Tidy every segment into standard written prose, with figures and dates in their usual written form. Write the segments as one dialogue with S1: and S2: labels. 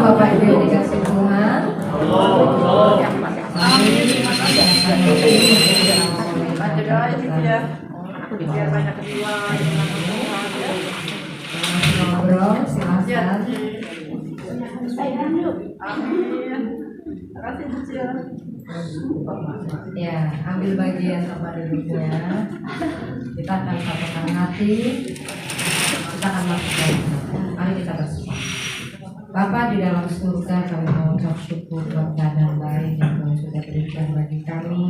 S1: Bapak Ibu yang dikasih Tuhan. Ngobrol, silakan. Ya, ambil bagian tempat duduknya. Kita akan satukan hati. Kita akan masuk. Mari kita berdoa. Bapa di dalam surga, kami mengucap syukur buat keadaan baik yang Tuhan sudah berikan bagi kami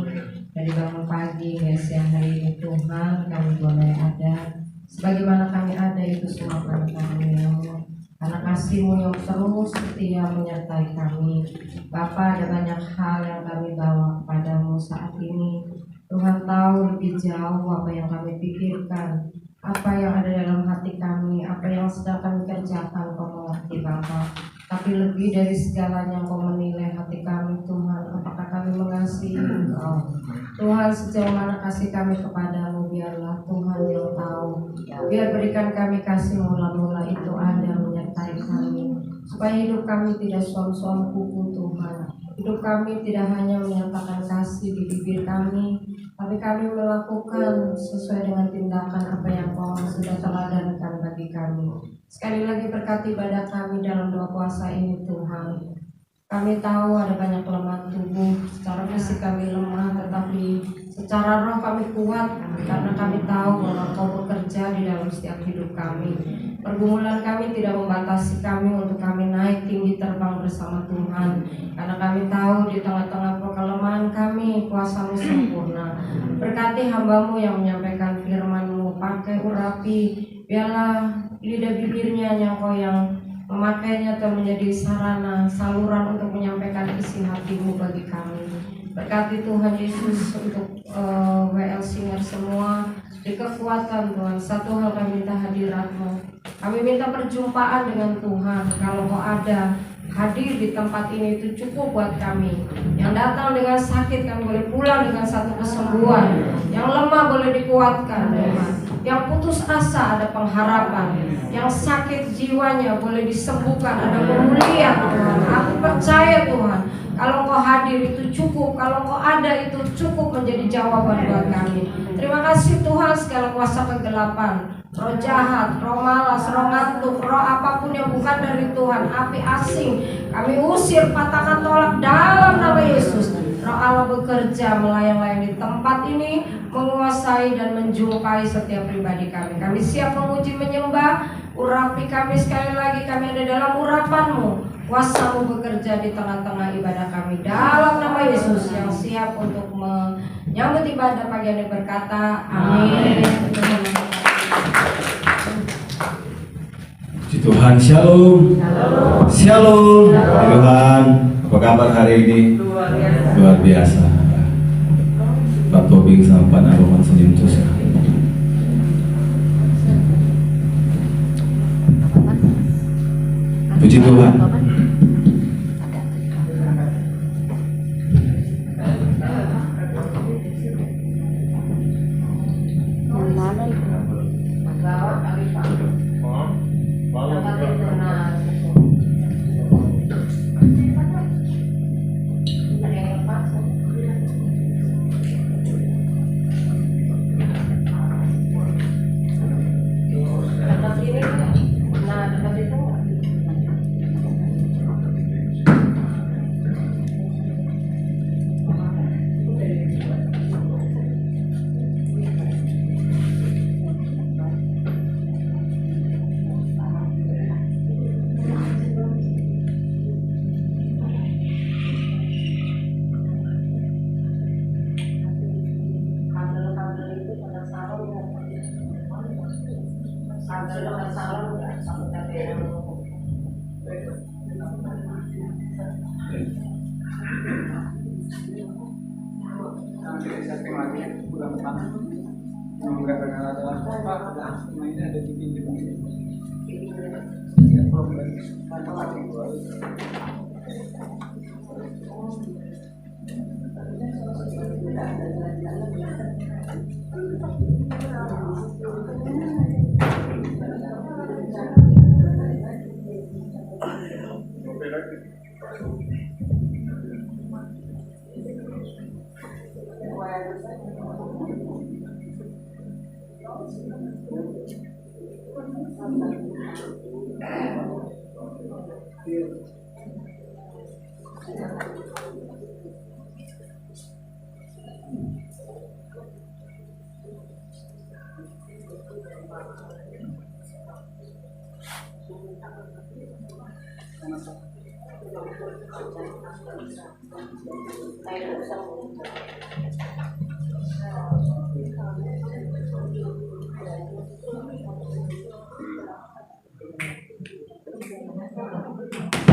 S1: dari bangun pagi hingga siang hari ini. Tuhan, kami boleh ada sebagaimana kami ada itu semua karena kami karena kasih-Mu yang terus setia menyertai kami. Bapa, ada banyak hal yang kami bawa kepadamu saat ini. Tuhan tahu lebih jauh apa yang kami pikirkan, apa yang ada dalam hati kami, apa yang sedang kami kerjakan. Kau mengerti Bapa, tapi lebih dari segalanya Kau menilai hati kami Tuhan. Apakah kami mengasihi Engkau Tuhan, sejauh mana kasih kami kepadamu, biarlah Tuhan yang tahu. Biar berikan kami kasih mula-mula itu ada menyertai kami, supaya hidup kami tidak suam-suam kuku Tuhan. Hidup kami tidak hanya menyatakan kasih di bibir kami, tapi kami melakukan sesuai dengan tindakan apa yang Kau sudah teladankan bagi kami. Sekali lagi berkati ibadah kami dalam doa puasa ini Tuhan. Kami tahu ada banyak kelemahan tubuh, secara fisik kami lemah, tetapi secara roh kami kuat karena kami tahu bahwa Kau bekerja di dalam setiap hidup kami. Pergumulan kami tidak membatasi kami untuk kami naik tinggi terbang bersama Tuhan, karena kami tahu di tengah-tengah kelemahan kami kuasa-Mu sempurna. Berkati hamba-Mu yang menyampaikan firman-Mu, pakai urapi, biarlah lidah bibirnya yang Kau yang memakainya atau menjadi sarana, saluran untuk menyampaikan isi hati-Mu bagi kami. Berkati Tuhan Yesus untuk WL Singer semua, di kekuatan Tuhan. Satu hal kami minta hadirat-Mu. Kami minta perjumpaan dengan Tuhan. Kalau Kau ada, hadir di tempat ini itu cukup buat kami. Yang datang dengan sakit kami boleh pulang dengan satu kesembuhan. Yang lemah boleh dikuatkan Tuhan. Yang putus asa ada pengharapan. Yang sakit jiwanya boleh disembuhkan, ada pemulihan Tuhan. Aku percaya Tuhan, kalau Kau hadir itu cukup, kalau Kau ada itu cukup menjadi jawaban buat kami. Terima kasih Tuhan, segala kuasa kegelapan, roh jahat, roh malas, roh ngantuk, roh apapun yang bukan dari Tuhan, api asing, kami usir, patahkan, tolak dalam nama Yesus. Roh Allah bekerja melayang-layang di tempat ini, menguasai dan menjumpai setiap pribadi kami. Kami siap memuji menyembah. Urapi kami sekali lagi, kami ada dalam urapan-Mu. Kuasa-Mu bekerja di tengah-tengah ibadah kami dalam nama Yesus, yang siap untuk menyambut ibadah pagi ini berkata amin.
S2: Puji Tuhan, shalom. Shalom. Tuhan, apa kabar hari ini? Luar biasa. Pak Tobing sama Pak Naroman senyum terus ya. Puji Tuhan.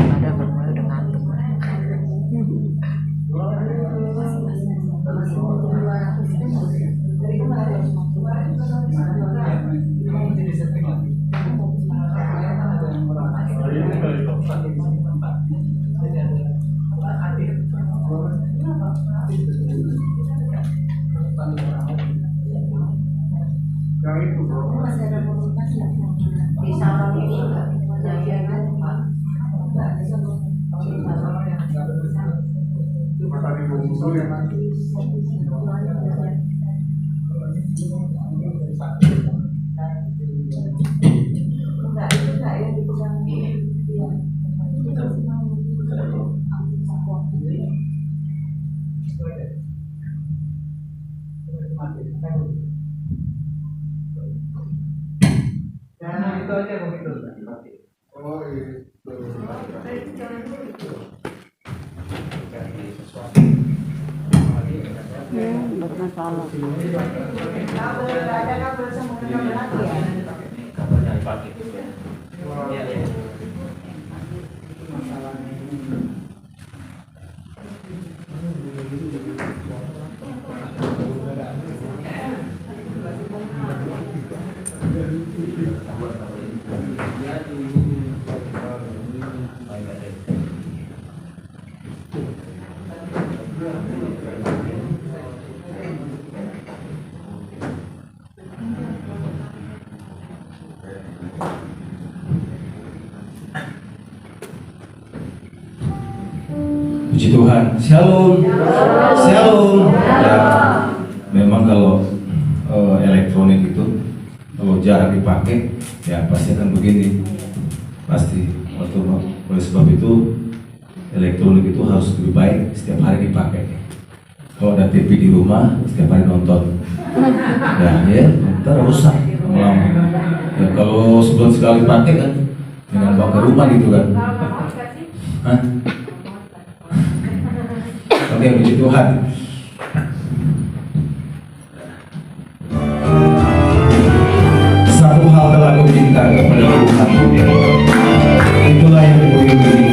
S1: Ada bermula dengan bisa ini enggak?
S3: Nah, itu aja begitu. Oh, itu.
S1: Bermasalah.
S2: Puji Tuhan, shalom, shalom. Ya, memang kalau elektronik itu kalau jarang dipakai, ya pasti akan begini, pasti. Oleh sebab itu elektronik itu harus lebih baik setiap hari dipakai. Kalau ada TV di rumah, setiap hari nonton. Ya, ntar rusak lama. Ya, kalau sebulan sekali pakai kan, dengan bakar rumah gitu kan. Hah? Oke, puji Tuhan. Satu hal telah aku minta kepada Tuhan, itulah yang aku ingin.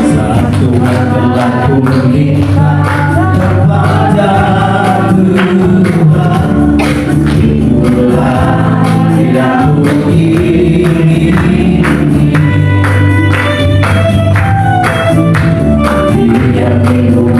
S2: Satu hal telah aku minta kepada Tuhan, itulah yang aku ingin. Dia minum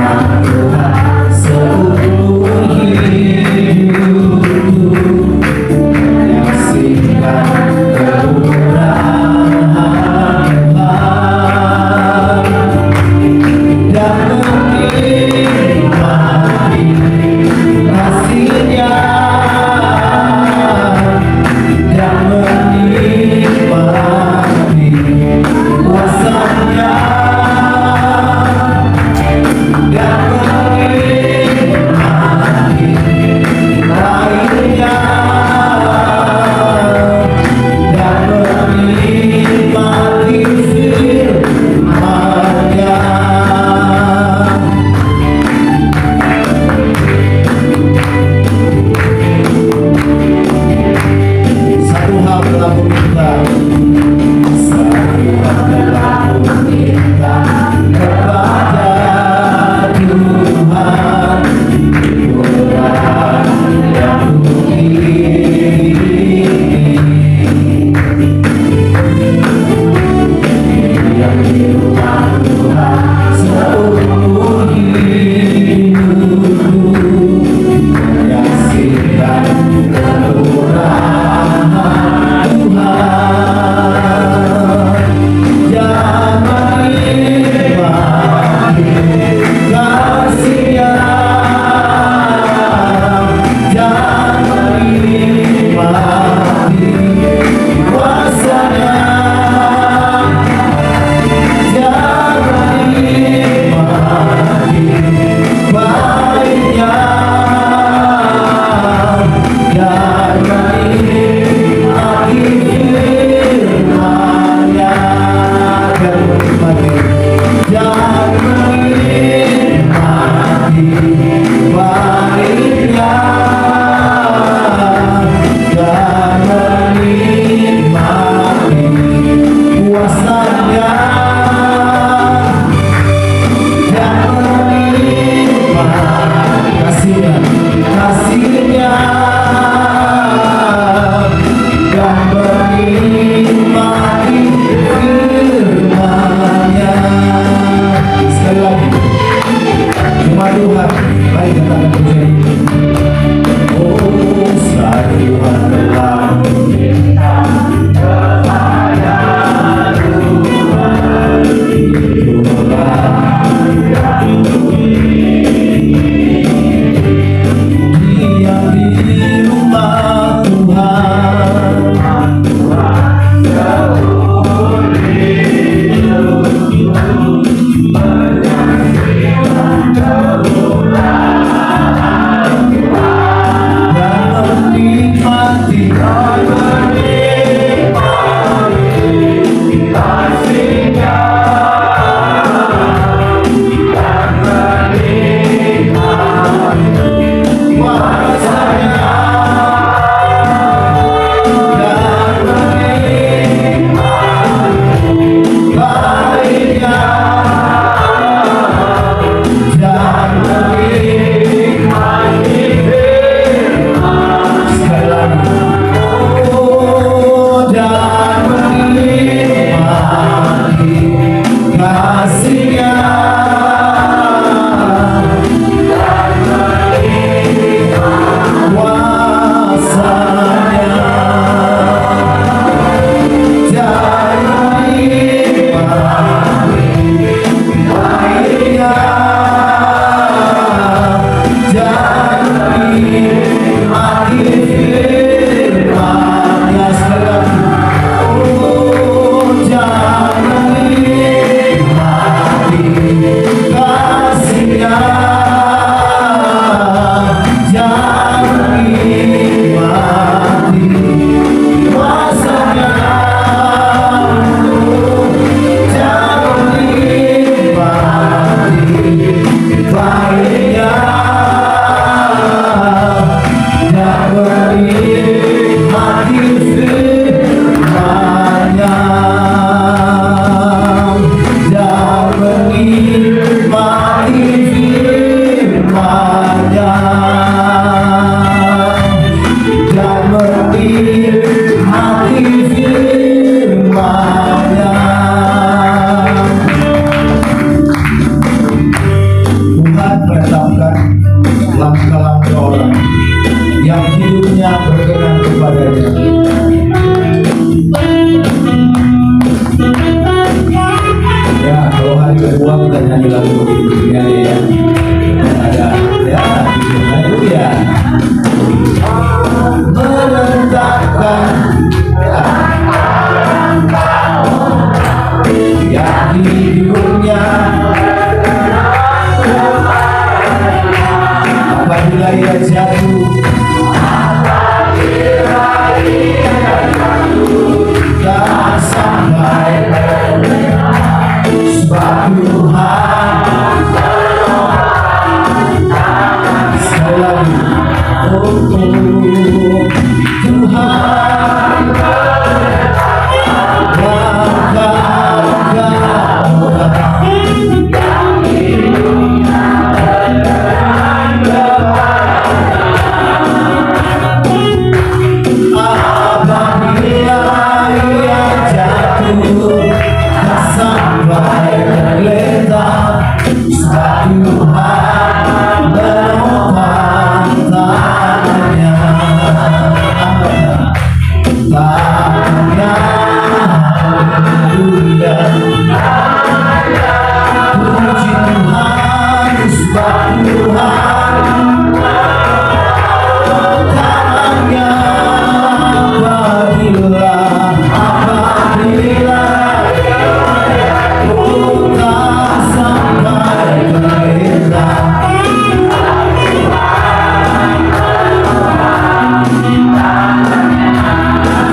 S2: dan menikmati firman-Nya. Sekali lagi, cuma Tuhan, mari kita akan menjadi. Oh, selalu Tuhan telah diam di rumah Tuhan. Dan menikmati kuasa-Nya. Dan menikmati baiknya. Dan menikmati sekali lagi. Oh, dan menikmati kasih-Nya. Kuasa-Nya. Dan menikmati baiknya. Dan menikmati firman-Nya. Sekali lagi. Oh, dan menikmati kasih-Nya. Dan menikmati kuasa-Nya. Dan menikmati baiknya. Dan menikmati firman-Nya. Dan menikmati firman-Nya. Dan menikmati firman-Nya. Tuhan menetapkan langkah-langkah orang yang hidupnya berkenan kepada-Nya. Ya, kalau hari kedua kita nyanyi lagu begitu ya, ya. Ada, ya, haleluya. Menetapkan yang hidupnya apabila ia jatuh, dan sampai sebab Tuhan. Sekali lagi. Oh, Tuhan apabila ia jatuh sampai tergeletak, sebab Tuhan menopang tangannya. Tangannya, haleluya. Puji Tuhan, sebab Tuhan tangannya. Apabila kita sampai tergeletak,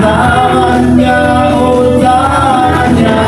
S2: tangannya, oh tangannya,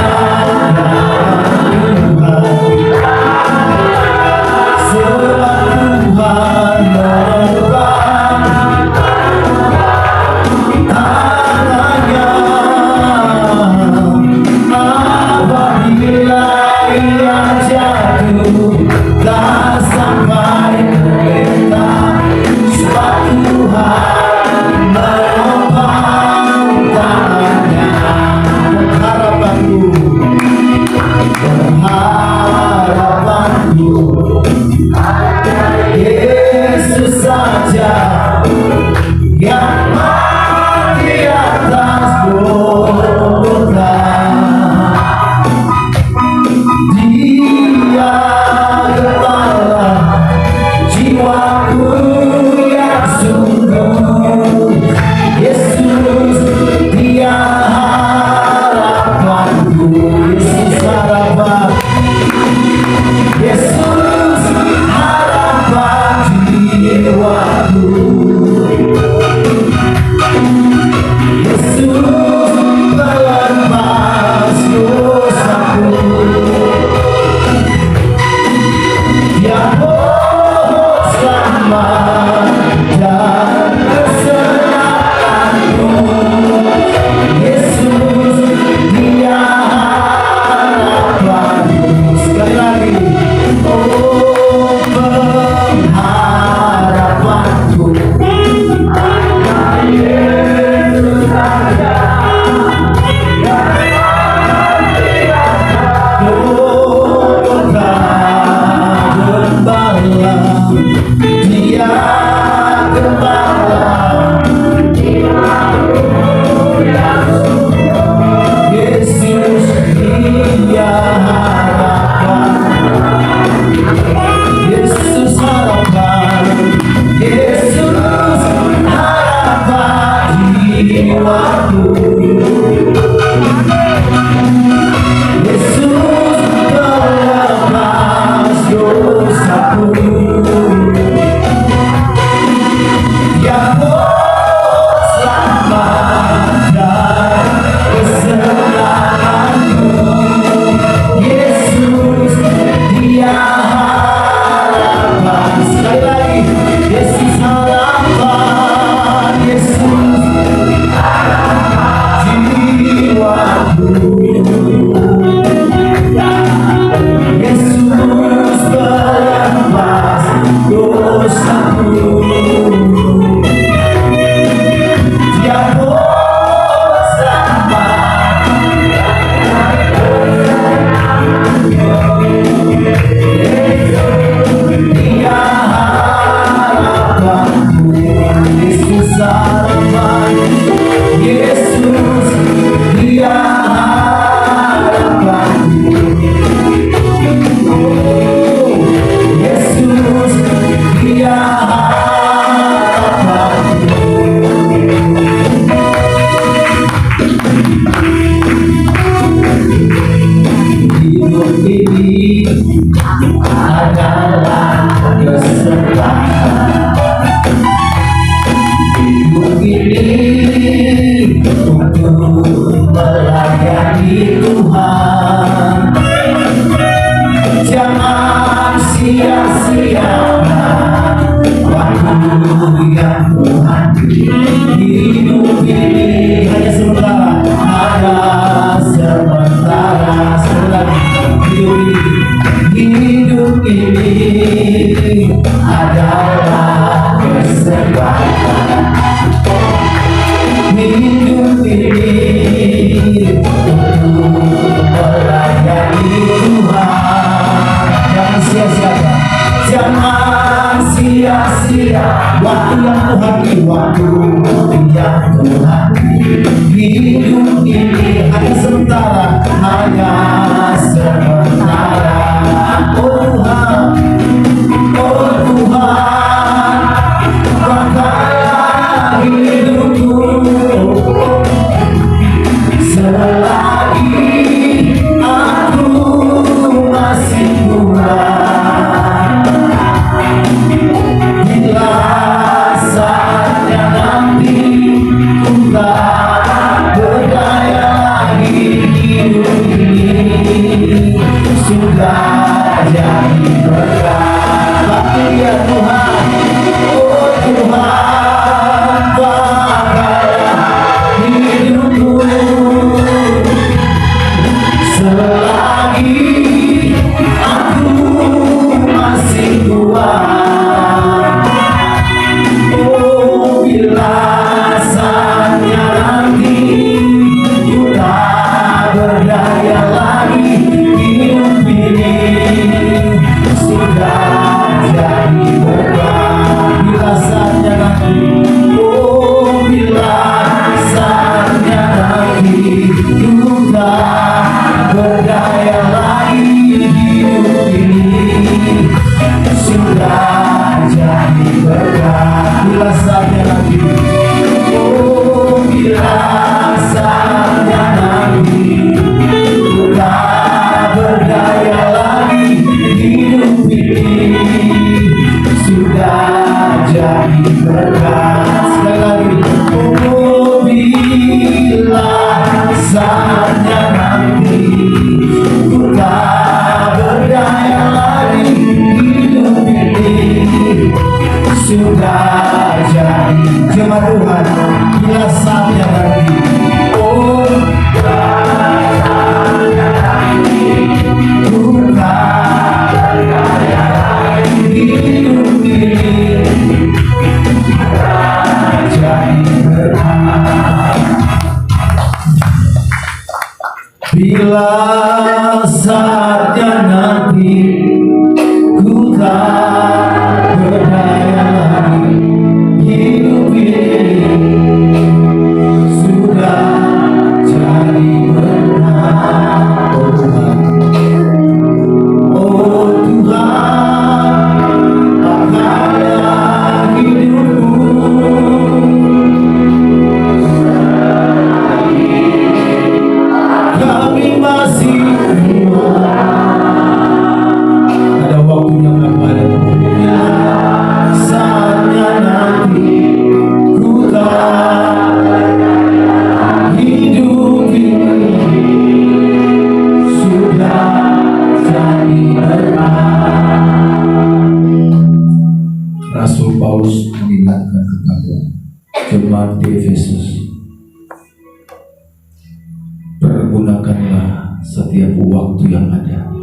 S2: setiap waktu yang ada.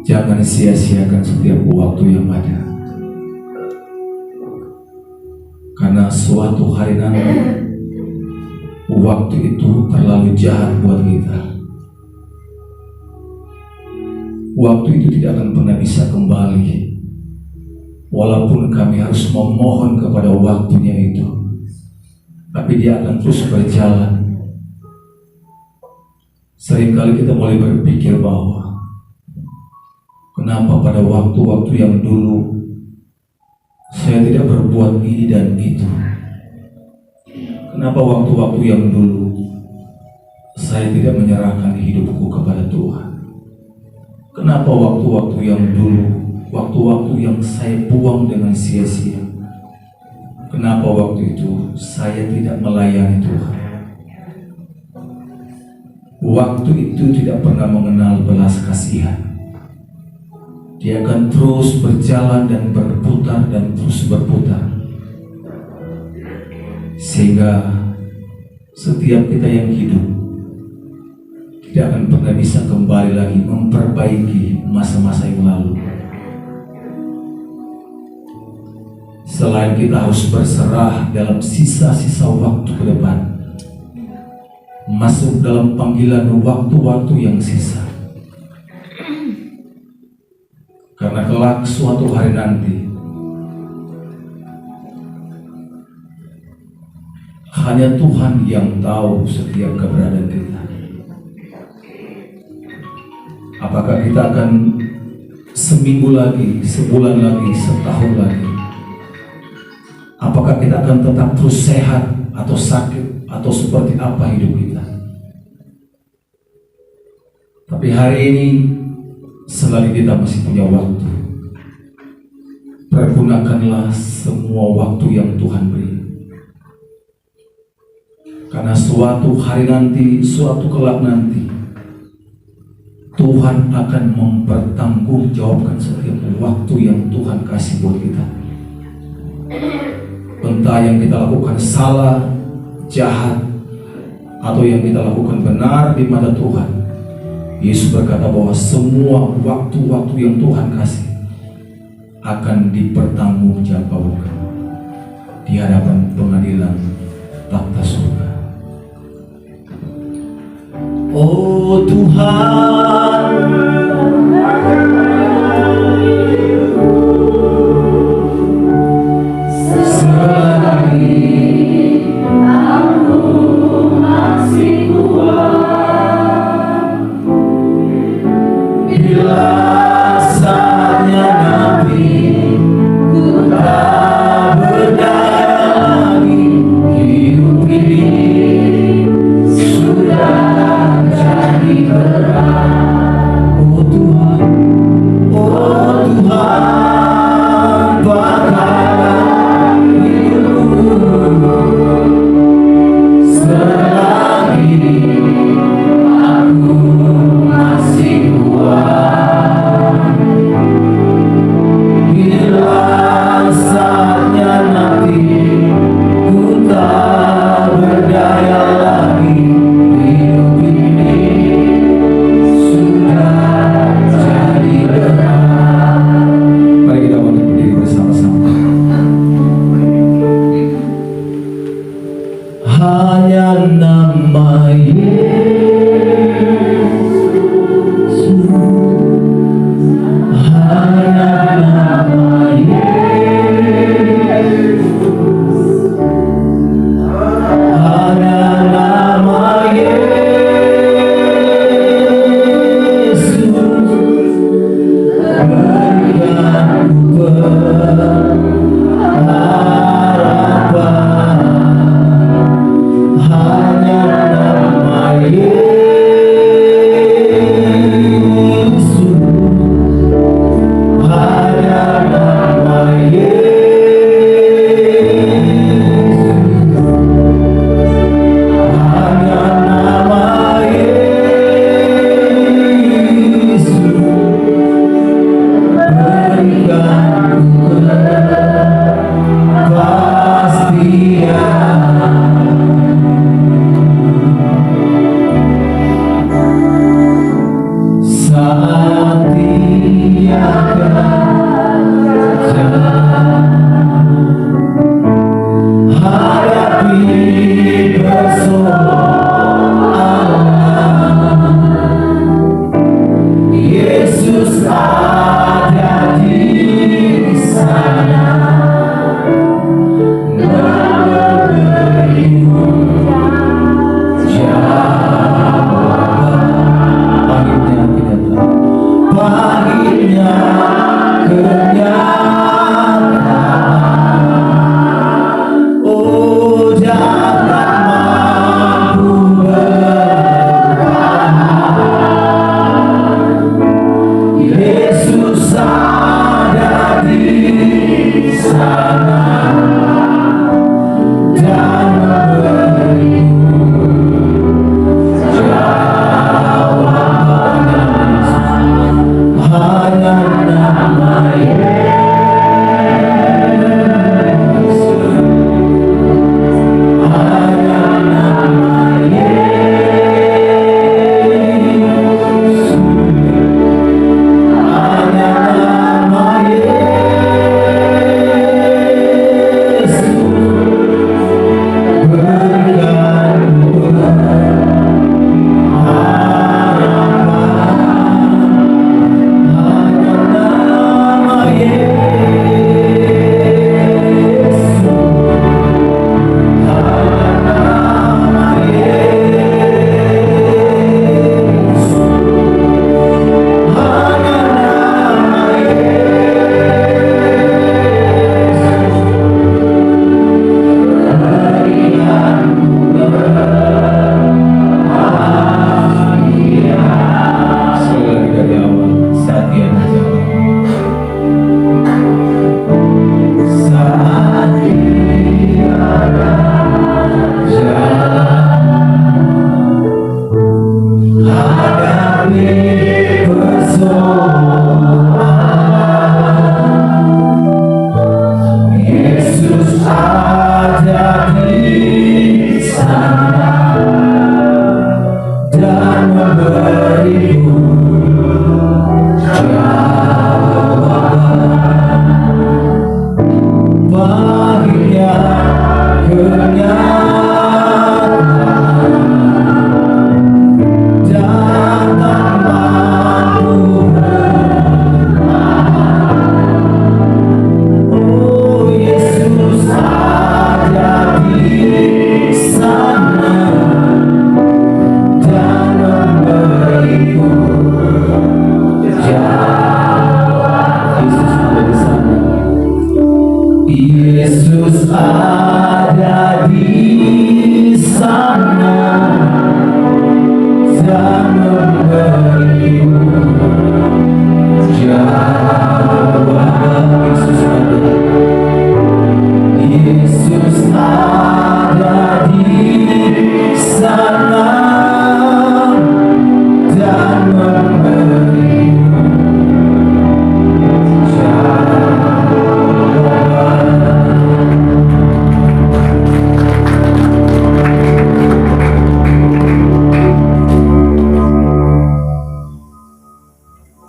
S2: Jangan sia-siakan setiap waktu yang ada, karena suatu hari nanti waktu itu terlalu jahat buat kita. Waktu itu tidak akan pernah bisa kembali, walaupun kami harus memohon kepada waktunya itu, tapi dia akan terus berjalan. Seringkali kita mulai berpikir bahwa kenapa pada waktu-waktu yang dulu saya tidak berbuat ini dan itu? Kenapa waktu-waktu yang dulu saya tidak menyerahkan hidupku kepada Tuhan? Kenapa waktu-waktu yang dulu, waktu-waktu yang saya buang dengan sia-sia? Kenapa waktu itu saya tidak melayani Tuhan? Waktu itu tidak pernah mengenal belas kasihan. Dia akan terus berjalan dan berputar dan terus berputar, sehingga setiap kita yang hidup tidak akan pernah bisa kembali lagi memperbaiki masa-masa yang lalu. Selain kita harus berserah dalam sisa-sisa waktu ke depan, masuk dalam panggilan waktu-waktu yang sisa. Karena kelak suatu hari nanti hanya Tuhan yang tahu setiap keberadaan kita. Apakah kita akan seminggu lagi, sebulan lagi, setahun lagi? Apakah kita akan tetap terus sehat atau sakit atau seperti apa hidup kita? Tapi hari ini selagi kita masih punya waktu, pergunakanlah semua waktu yang Tuhan beri. Karena suatu hari nanti, suatu kelak nanti, Tuhan akan mempertanggungjawabkan setiap waktu yang Tuhan kasih buat kita. Entah yang kita lakukan salah, jahat, atau yang kita lakukan benar di mata Tuhan. Yesus berkata bahwa semua waktu-waktu yang Tuhan kasih akan dipertanggungjawabkan di hadapan pengadilan takhta surga. Oh Tuhan, selagi aku masih kuat, bila saatnya nanti ku tak berdaya lagi, hidup ini sudah jadi berat. Oh Tuhan, pakailah hidupku selagi aku masih kuat. Bila saatnya nanti ku tak berdaya lagi, hidup ini sudah jadi berat. Mari kita bangkit berdiri bersama-sama. Hanya nama Yesus, hanya nama Yesus, hanya nama Yesus, berikan ku pengharapan. Hanya nama Yesus.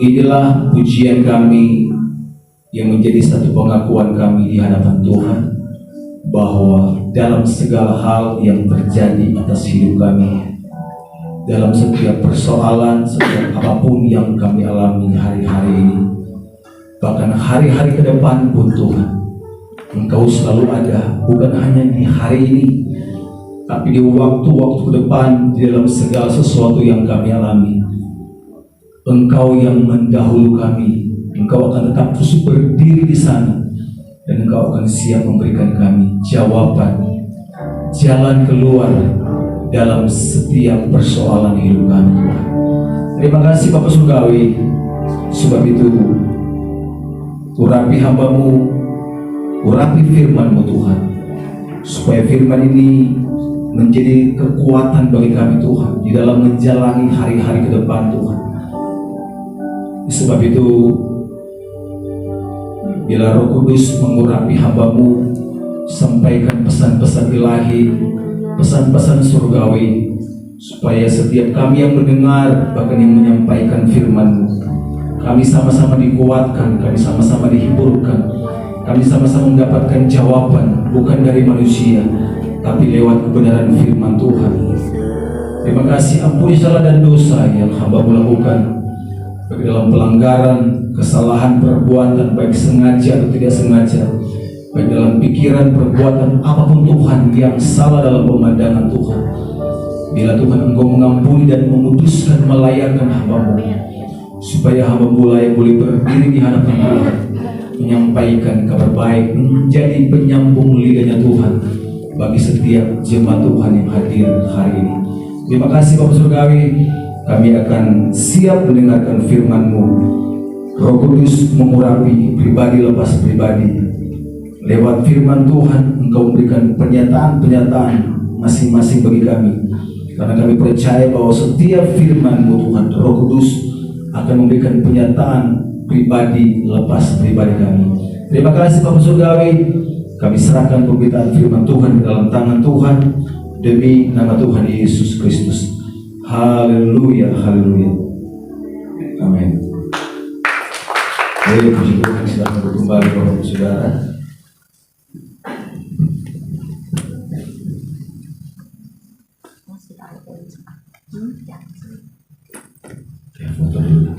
S2: inilah pujian kami yang menjadi satu pengakuan kami di hadapan Tuhan, bahwa dalam segala hal yang terjadi atas hidup kami, dalam setiap persoalan, setiap apapun yang kami alami hari-hari ini, bahkan hari-hari ke depan pun Tuhan, Engkau selalu ada, bukan hanya di hari ini, tapi di waktu-waktu ke depan, di dalam segala sesuatu yang kami alami. Engkau yang mendahulu kami, Engkau akan tetap terus berdiri di sana, dan Engkau akan siap memberikan kami jawaban, jalan keluar dalam setiap persoalan hidup kami, Tuhan. Terima kasih Bapak Surgawi. Sebab itu, urapi hamba-Mu, urapi firman-Mu Tuhan, supaya firman ini menjadi kekuatan bagi kami Tuhan di dalam menjalani hari-hari ke depan Tuhan. Sebab itu, bila Roh Kudus mengurapi hamba-Mu, sampaikan pesan-pesan ilahi, pesan-pesan surgawi, supaya setiap kami yang mendengar, bahkan yang menyampaikan firman-Mu, kami sama-sama dikuatkan, kami sama-sama dihiburkan, kami sama-sama mendapatkan jawaban, bukan dari manusia, tapi lewat kebenaran firman Tuhan. Terima kasih, ampuni salah dan dosa yang hamba-Mu lakukan, baik dalam pelanggaran, kesalahan, perbuatan, baik sengaja atau tidak sengaja, baik dalam pikiran, perbuatan, apapun Tuhan yang salah dalam pemandangan Tuhan. Bila Tuhan Engkau mengampuni dan memutuskan melayarkan hamba-Mu, supaya hamba-Mu layak boleh berdiri di hadapan Tuhan, menyampaikan kabar baik, menjadi penyambung lidahnya Tuhan bagi setiap jemaat Tuhan yang hadir hari ini. Terima kasih Bapak Surgawi, kami akan siap mendengarkan firman-Mu. Roh Kudus mengurapi pribadi lepas pribadi. Lewat firman Tuhan, Engkau memberikan pernyataan-pernyataan masing-masing bagi kami. Karena kami percaya bahwa setiap firman-Mu Tuhan, Roh Kudus akan memberikan pernyataan pribadi lepas pribadi kami. Terima kasih Bapak Surgawi, kami serahkan pemberitaan firman Tuhan dalam tangan Tuhan, demi nama Tuhan Yesus Kristus. Haleluya, haleluya. Amin. Baik, puji Tuhan, silakan kembali Bapak Saudara. Ya, foto dulu.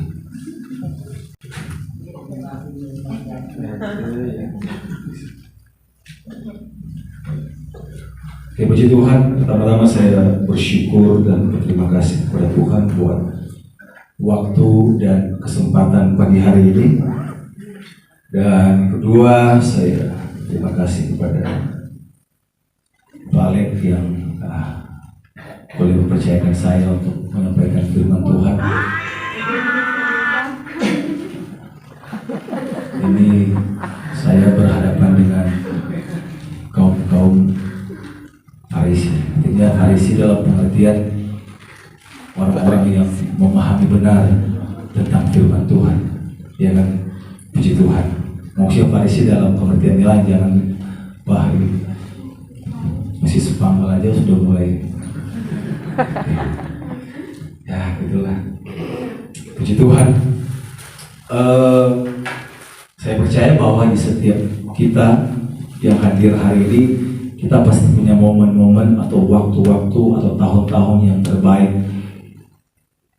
S2: Oke, puji Tuhan. Pertama-tama saya bersyukur dan berterima kasih kepada Tuhan buat waktu dan kesempatan pagi hari ini. Dan kedua, saya terima kasih kepada Pak Alek yang boleh mempercayakan saya untuk menyampaikan firman Tuhan. Ini saya berhadapan dengan kaum Farisi. Artinya Farisi dalam pengertian orang-orang yang memahami benar tentang firman Tuhan, ya kan? Puji Tuhan. Maksudnya Farisi dalam pengertian lain, jangan wah ini masih sepanggal aja sudah mulai. Ya gitulah. Puji Tuhan. Saya percaya bahwa di setiap kita yang hadir hari ini, kita pasti punya momen-momen atau waktu-waktu atau tahun-tahun yang terbaik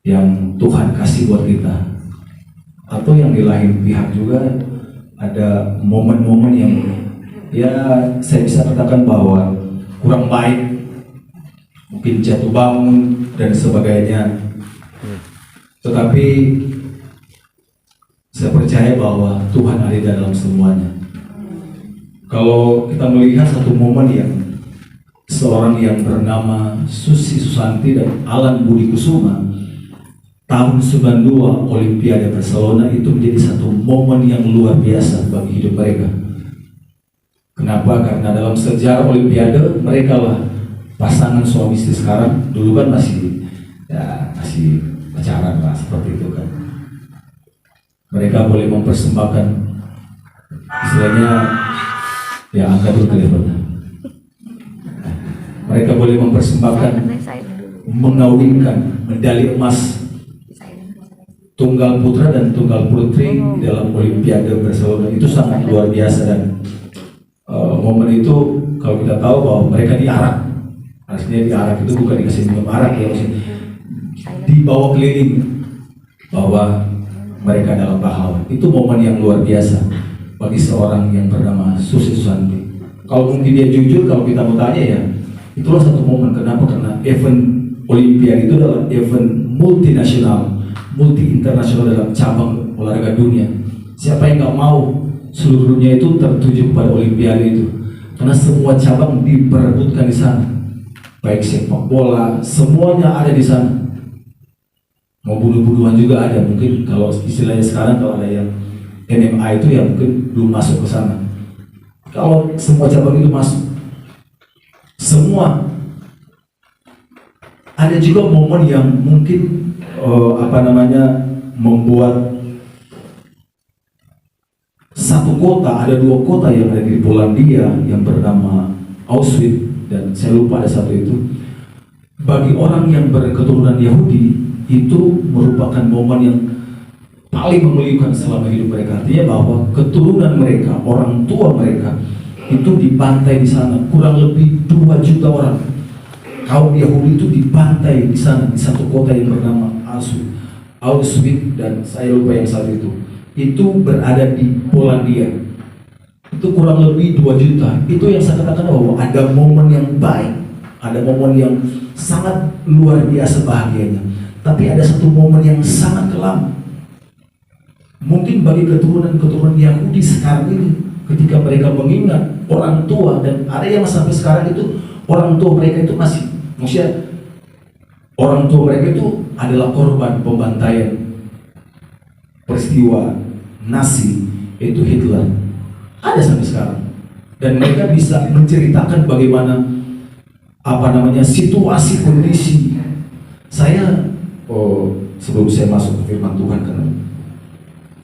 S2: yang Tuhan kasih buat kita. Atau yang di lain pihak juga ada momen-momen yang ya saya bisa katakan bahwa kurang baik, mungkin jatuh bangun dan sebagainya. Tetapi saya percaya bahwa Tuhan ada dalam semuanya. Kalau kita melihat satu momen yang seorang yang bernama Susi Susanti dan Alan Budi Kusuma, tahun 92 Olimpiade Barcelona itu menjadi satu momen yang luar biasa bagi hidup mereka. Kenapa? Karena dalam sejarah Olimpiade mereka lah pasangan suami istri sekarang. Dulu kan masih pacaran lah seperti itu kan. Mereka boleh mempersembahkan, istilahnya ya angkat dulu teleponnya. Mereka boleh mempersembahkan, mengawinkan medali emas tunggal putra dan tunggal putri dalam Olimpiade Barcelona itu sangat luar biasa. Dan momen itu kalau kita tahu bahwa mereka diarak, artinya diarak itu bukan dikasih minum arak ya, maksudnya dibawa keliling bahwa mereka adalah pahlawan. Itu momen yang luar biasa bagi seorang yang bernama Susi Susanti. Kalau mungkin dia jujur, kalau kita mau tanya ya, itulah satu momen. Kenapa? Karena event Olimpiade itu adalah event multinasional, multi internasional dalam cabang olahraga dunia. Siapa yang nggak mau seluruh dunia itu tertuju pada Olimpiade itu? Karena semua cabang diperebutkan di sana, baik sepak bola, semuanya ada di sana. Mau bunuh-bunuhan juga ada. Mungkin kalau istilahnya sekarang kalau ada yang MMA itu ya mungkin belum masuk ke sana. Kalau semua cabang itu masuk, semua. Ada juga momen yang mungkin membuat satu kota, ada dua kota yang ada di Polandia yang bernama Auschwitz dan saya lupa ada satu itu. Bagi orang yang berketurunan Yahudi itu merupakan momen yang paling memuliakan selama hidup mereka. Artinya bahwa keturunan mereka, orang tua mereka itu dibantai di sana, kurang lebih 2 juta orang. Kaum Yahudi itu dibantai di sana, di satu kota yang bernama Auschwitz dan saya lupa yang satu itu. Itu berada di Polandia. Itu kurang lebih 2 juta. Itu yang saya katakan bahwa ada momen yang baik, ada momen yang sangat luar biasa bahagianya. Tapi ada satu momen yang sangat kelam. Mungkin bagi keturunan Yahudi sekarang ini, ketika mereka mengingat orang tua, dan ada yang sampai sekarang itu orang tua mereka itu maksudnya orang tua mereka itu adalah korban pembantaian peristiwa Nazi, itu Hitler. Ada sampai sekarang. Dan mereka bisa menceritakan bagaimana situasi kondisi. Saya sebelum saya masuk ke firman Tuhan, karena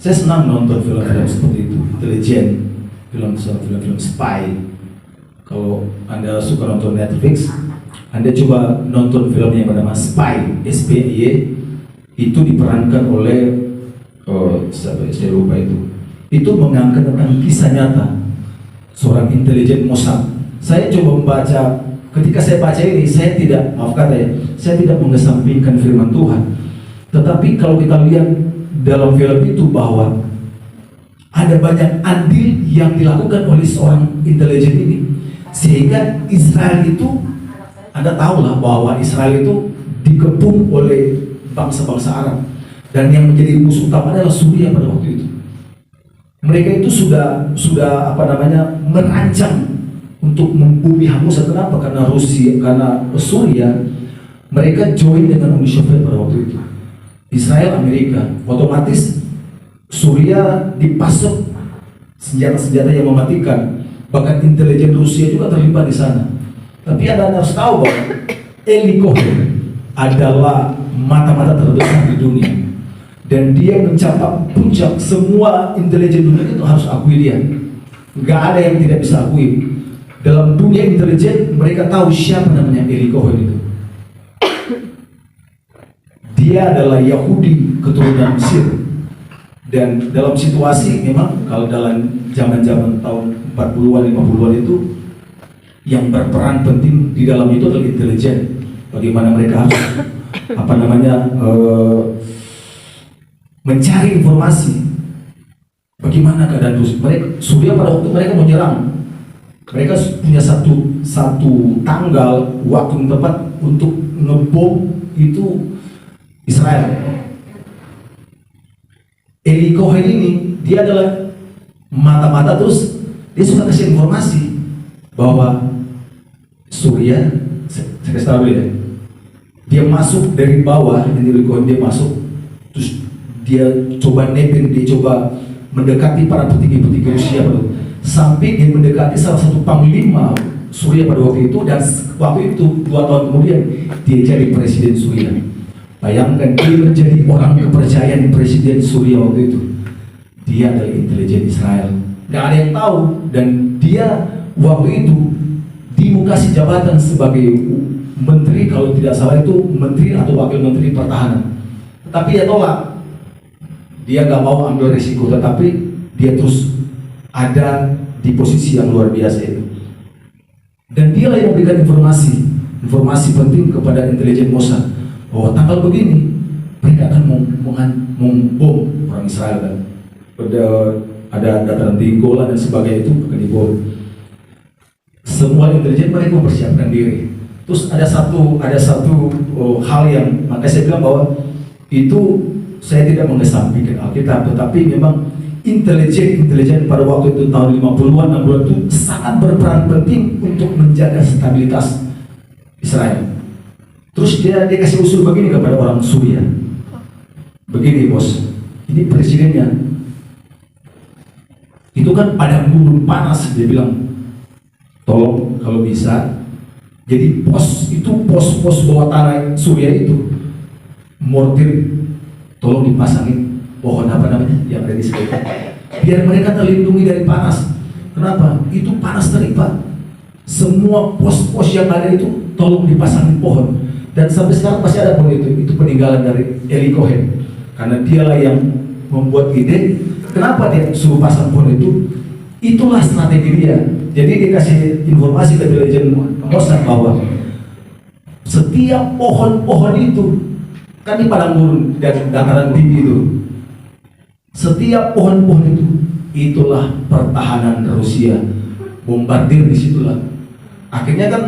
S2: saya senang nonton film-film seperti itu, intelijen, film-film spy. Kalau Anda suka nonton Netflix, Anda coba nonton film yang bernama Spy, SPY. Itu diperankan oleh saya lupa itu. Itu mengangkat tentang kisah nyata seorang intelijen Mossad. Saya coba membaca, ketika saya baca ini, saya tidak mengesampingkan firman Tuhan. Tetapi kalau kita lihat dalam film itu bahwa ada banyak andil yang dilakukan oleh seorang intelijen ini, sehingga Israel itu, Anda tahulah bahwa Israel itu dikepung oleh bangsa-bangsa Arab, dan yang menjadi musuh utama adalah Suriah pada waktu itu. Mereka itu sudah merancang untuk membumi hangus. Kenapa? Karena Suriah, mereka join dengan Uni Soviet pada waktu itu. Israel, Amerika, otomatis Suriah dipasok senjata-senjata yang mematikan. Bahkan intelijen Rusia juga terlibat di sana. Tapi Anda harus tahu bahwa Eli Cohen adalah mata-mata terbesar di dunia, dan dia mencapai puncak. Semua intelijen dunia itu harus akui dia. Nggak ada yang tidak bisa akui. Dalam dunia intelijen, mereka tahu siapa namanya Eli Cohen itu. Dia adalah Yahudi keturunan Mesir. Dan dalam situasi memang kalau dalam zaman-zaman tahun 40-an, 50-an itu, yang berperan penting di dalam itu adalah intelijen. Bagaimana mereka harus mencari informasi. Bagaimana keadaan Suriah pada waktu mereka mau nyerang. Mereka punya satu tanggal, waktu dan tempat untuk ngebom itu Israel. Eli Cohen ini, dia adalah mata-mata, terus dia suka kasih informasi bahwa Suriah, saya kasih tahu ya, dia masuk dari bawah, Eli Cohen dia masuk, terus dia coba nebeng, dia coba mendekati para petinggi-petinggi Rusia, sampai dia mendekati salah satu panglima Suriah pada waktu itu, dan waktu itu 2 tahun kemudian dia jadi presiden Suriah. Bayangkan, dia menjadi orang kepercayaan presiden Suriah waktu itu. Dia adalah intelijen Israel. Gak ada yang tahu, dan dia waktu itu dikasih jabatan sebagai menteri, kalau tidak salah itu menteri atau wakil menteri pertahanan. Tapi dia tolak.
S4: dia nggak mau ambil risiko, tetapi dia terus ada di posisi yang luar biasa itu. Dan dia yang memberikan informasi penting kepada intelijen Mossad bahwa tanggal begini mereka akan membom orang Israel kan. Ada dataran tinggi Golan dan sebagainya itu akan dibom. Semua intelijen mereka mempersiapkan diri. Terus ada satu hal yang makanya saya bilang bahwa itu saya tidak mengesampingkan Alkitab, tetapi memang intelijen pada waktu itu tahun 50-an 60-an itu sangat berperan penting untuk menjaga stabilitas Israel. Terus dia kasih usul begini kepada orang Suriah. Begini bos, ini presidennya. Itu kan padang gurun panas, dia bilang, tolong kalau bisa, jadi pos bawah tanah Suriah itu, mortir, tolong dipasangin pohon apa namanya yang ada di sekitar, biar mereka terlindungi dari panas. Kenapa? Itu panas terik Pak. Semua pos-pos yang ada itu tolong dipasangin pohon. Dan sampai sekarang masih ada pohon itu peninggalan dari Eli Cohen. Karena dialah yang membuat ide. Kenapa dia suruh pasang pohon itu? Itulah strategi dia. Jadi dia kasih informasi ke intelijen Mossad bahwa setiap pohon-pohon itu kan di padang gurun dan dataran tinggi itu, setiap pohon-pohon itu itulah pertahanan Rusia. Bombardir di situlah. Akhirnya kan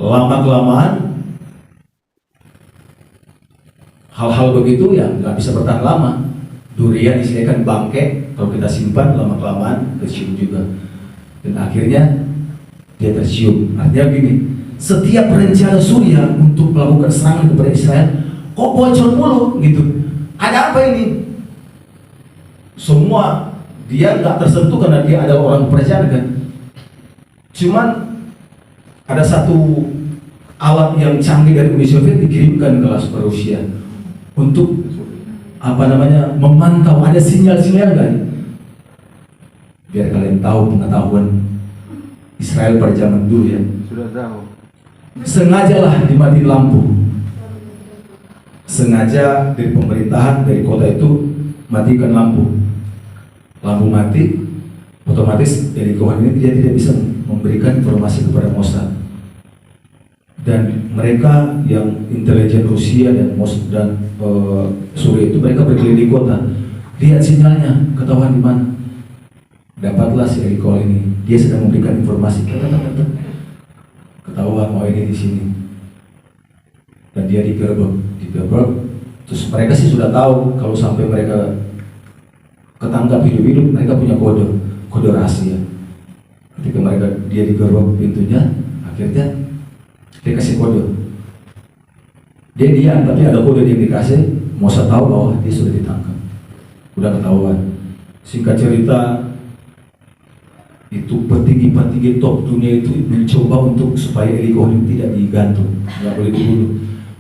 S4: lama-kelamaan hal-hal begitu ya nggak bisa bertahan lama. Durian disediakan bangke, kalau kita simpan lama-kelamaan tercium juga. Dan akhirnya dia tercium. Artinya gini, setiap rencana Suriah untuk melakukan serangan kepada Israel kok bocor mulu gitu. Ada apa ini? Semua dia nggak tersentuh karena dia adalah orang percaya kan. Cuman ada satu alat yang canggih dari Uni Soviet dikirimkan ke Rusia untuk memantau ada sinyal-sinyal nggak? Biar kalian tahu pengetahuan Israel pada zaman dulu ya.
S3: Sudah tahu.
S4: Sengajalah dimatiin lampu. Sengaja dari pemerintahan dari kota itu matikan lampu. Lampu mati, otomatis dari Cohen ini dia tidak bisa memberikan informasi kepada Mossad. Dan mereka yang intelijen Rusia dan Mossad dan Suriah itu mereka berkeliling kota, lihat sinyalnya, ketahuan di mana. Dapatlah si Eli Cohen ini, dia sedang memberikan informasi, ketahuan oh ini di sini. Dan dia digerebek. Terus mereka sih sudah tahu kalau sampai mereka ketangkap hidup-hidup, mereka punya kode rahasia. Ketika dia digerebek pintunya, akhirnya dia kasih kode. Dia diam, tapi ada kode yang dikasih. Mossad tahu bahwa dia sudah ditangkap, udah ketahuan. Singkat cerita, itu petinggi-petinggi top dunia itu mencoba untuk supaya Eli Cohen tidak digantung, nggak boleh dibunuh.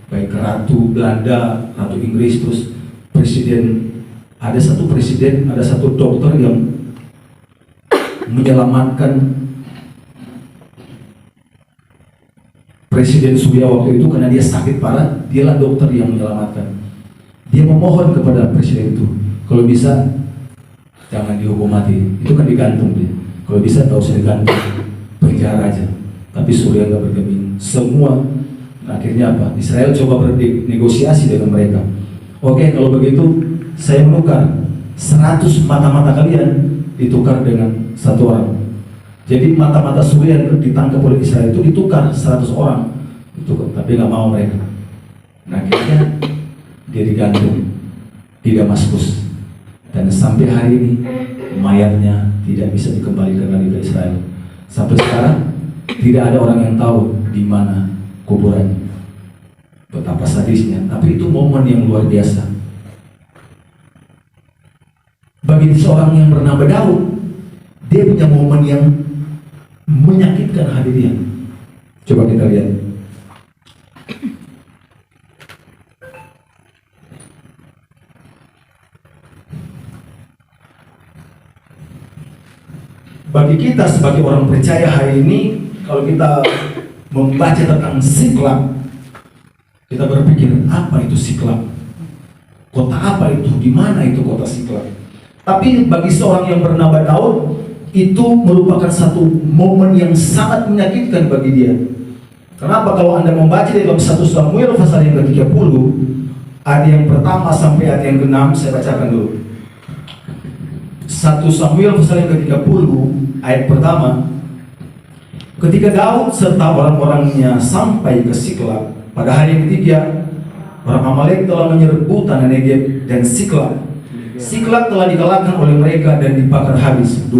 S4: Baik Ratu Belanda, Ratu Inggris, terus presiden. Ada satu dokter yang menyelamatkan Presiden Suriah waktu itu karena dia sakit parah. Dialah dokter yang menyelamatkan. Dia memohon kepada presiden itu, kalau bisa jangan dihukum mati, itu kan digantung dia. Kalau bisa tahu saya gantung, penjara aja. Tapi Suriah nggak bergeming. Semua akhirnya apa? Israel coba bernegosiasi dengan mereka. Oke, kalau begitu saya menukar 100 mata-mata kalian ditukar dengan 1 orang. Jadi mata-mata Suriah yang ditangkap oleh Israel itu ditukar 100 orang. Tapi nggak mau mereka. Nah akhirnya dia digantung di Damaskus. Dan sampai hari ini mayatnya tidak bisa dikembalikan lagi ke Israel. Sampai sekarang tidak ada orang yang tahu di mana kuburannya. Betapa sadisnya. Tapi itu momen yang luar biasa. Bagi seorang yang bernama Daud, dia punya momen yang menyakitkan hati dia. Coba kita lihat. Bagi kita sebagai orang percaya hari ini, kalau kita membaca tentang Siklab, kita berpikir apa itu Siklab? kota apa itu, di mana itu kota Siklag. Tapi bagi seorang yang bernama Daud, itu merupakan satu momen yang sangat menyakitkan bagi dia. Kenapa? Kalau Anda membaca di dalam 1 Samuel pasal yang ke-30, ayat yang pertama sampai ayat yang ke-6, saya bacakan dulu. 1 Samuel pasal yang ke-30, ayat pertama. Ketika Daud serta orang-orangnya sampai ke Siklag, pada hari yang ketiga, orang Amalek telah menyerbu tanah Negeb dan Siklag. Siklag telah dikalahkan oleh mereka dan dibakar habis. 2.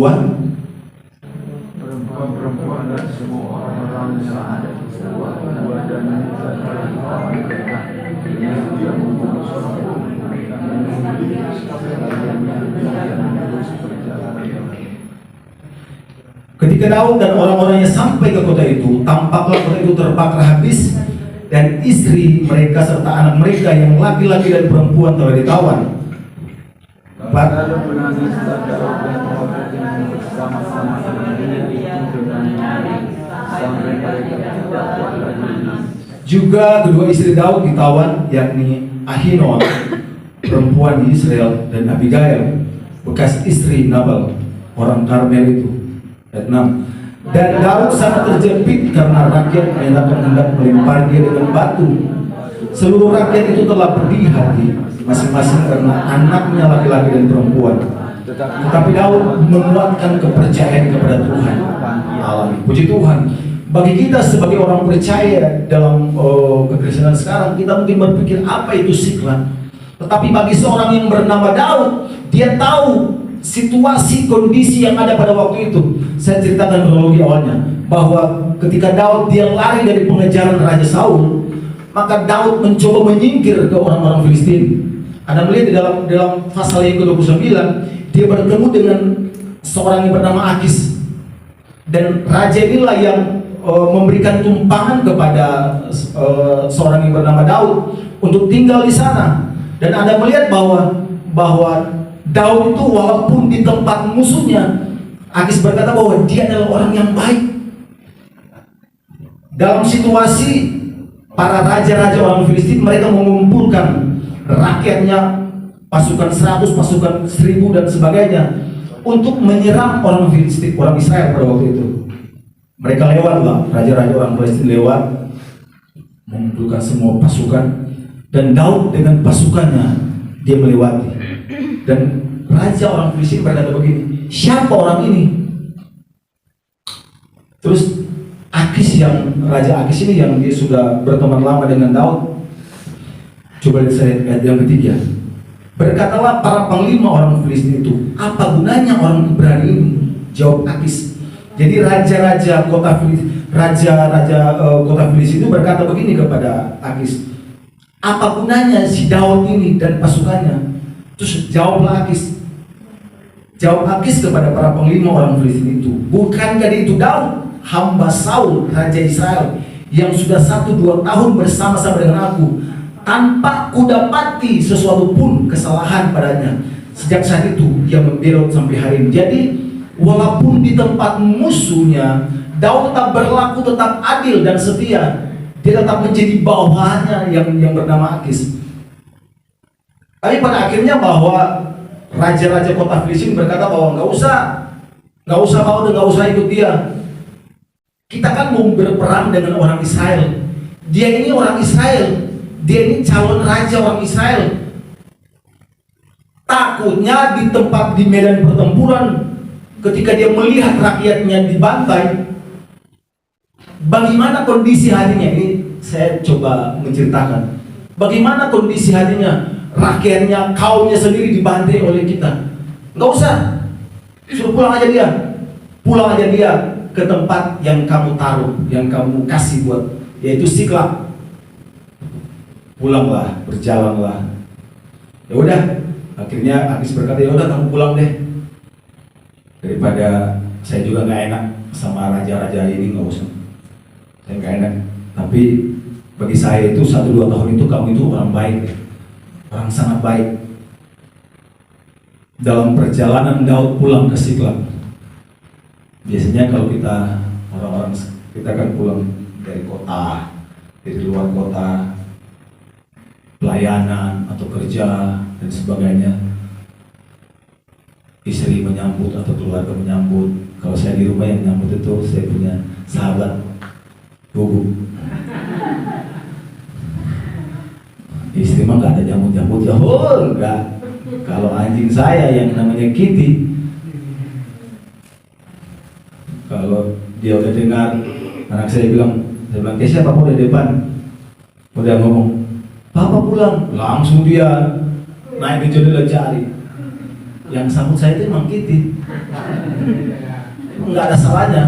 S3: Perempuan-perempuan dan semua orang-orang yang ada di sebuah dan mereka yang dia membunuh seorang pun
S4: Ketika Daud dan orang-orangnya sampai ke kota itu, tampaklah kota itu terbakar habis dan istri mereka serta anak mereka yang laki-laki dan perempuan telah ditawan. 4.
S3: lalu menangislah Daud dan orang-orang bersama-sama dengan dia itu dengan sampai mereka tidak kuat lagi.
S4: Juga kedua istri Daud ditawan, yakni Ahinoam, perempuan di Israel, dan Abigail, bekas istri Nabal, orang Karmel itu. Ayat 6. Dan Daud sangat terjepit karena rakyat menyatakan hendak melempar dia dengan batu. Seluruh rakyat itu telah pedih hati masing-masing karena anaknya laki-laki dan perempuan. Tetapi Daud menguatkan kepercayaan kepada Tuhan Allah. Puji Tuhan. Bagi kita sebagai orang percaya dalam kekristenan sekarang, kita mungkin berpikir apa itu Siklag. Tetapi bagi seorang yang bernama Daud, dia tahu situasi kondisi yang ada pada waktu itu. Saya ceritakan kronologi awalnya, bahwa ketika Daud dia lari dari pengejaran Raja Saul, maka Daud mencoba menyingkir ke orang-orang Filistin. Anda melihat di dalam pasal yang ke-29, dia bertemu dengan seorang yang bernama Akis, dan raja inilah yang memberikan tumpangan kepada seorang yang bernama Daud untuk tinggal di sana. Dan Anda melihat bahwa Daud itu walaupun di tempat musuhnya, Akis berkata bahwa dia adalah orang yang baik. Dalam situasi para raja-raja orang Filistin, mereka mengumpulkan rakyatnya, pasukan 100, pasukan 1000 dan sebagainya, untuk menyerang orang Filistin, orang Israel pada waktu itu. Mereka lewatlah, raja-raja orang Filistin lewat, mengumpulkan semua pasukan, dan Daud dengan pasukannya dia melewati. Dan raja orang Filistin berkata begini, siapa orang ini? Terus Raja Akis ini yang dia sudah berteman lama dengan Daud, coba lihat saya ayat yang ketiga. Berkatalah para panglima orang Filistin itu, apa gunanya orang Ibrani ini? Jawab Akis. Jadi raja-raja kota Filistin, kota Filistin itu berkata begini kepada Akis, apa gunanya si Daud ini dan pasukannya? Terus jawablah Akis. Jawab Akis kepada para panglima orang Filistin itu, bukankah itu Daud, hamba Saul, raja Israel, yang sudah 1-2 tahun bersama-sama dengan aku, tanpa kudapati sesuatu pun kesalahan padanya. Sejak saat itu dia membelot sampai hari ini. Jadi walaupun di tempat musuhnya, Daud tetap berlaku, tetap adil dan setia. Dia tetap menjadi bawahannya yang bernama Akis. Tapi pada akhirnya bahwa raja-raja kota Filistin berkata bahwa nggak usah mau dan nggak usah ikut dia. Kita kan mau berperang dengan orang Israel. Dia ini orang Israel. Dia ini calon raja orang Israel. Takutnya di medan pertempuran, ketika dia melihat rakyatnya dibantai, bagaimana kondisi hatinya? Ini saya coba menceritakan. Bagaimana kondisi hatinya? Rakyatnya, kaumnya sendiri dibantai oleh kita. Nggak usah, suruh pulang aja dia. Pulang aja dia ke tempat yang kamu taruh, yang kamu kasih buat, yaitu Siklag. Pulanglah, berjalanlah. Ya udah, akhirnya Akis berkata, ya udah kamu pulang deh. Daripada saya juga nggak enak sama raja-raja ini, nggak usah. Saya nggak enak. Tapi bagi saya itu 1-2 tahun itu kamu itu orang baik, orang sangat baik. Dalam perjalanan Daud pulang ke Siklag, biasanya kalau kita kan pulang dari kota, dari luar kota, pelayanan atau kerja, dan sebagainya. Istri menyambut atau keluarga menyambut. Kalau saya di rumah yang menyambut itu saya punya sahabat Gugu. Istri mah nggak ada nyambut-nyambut ya, enggak. Kalau anjing saya yang namanya Kitty, kalau dia udah dengar anak saya bilang Kesha papa udah depan, udah ngomong papa pulang, langsung dia naik ke jendela cari. Yang sambut saya itu emang Kitty, nggak ada salahnya.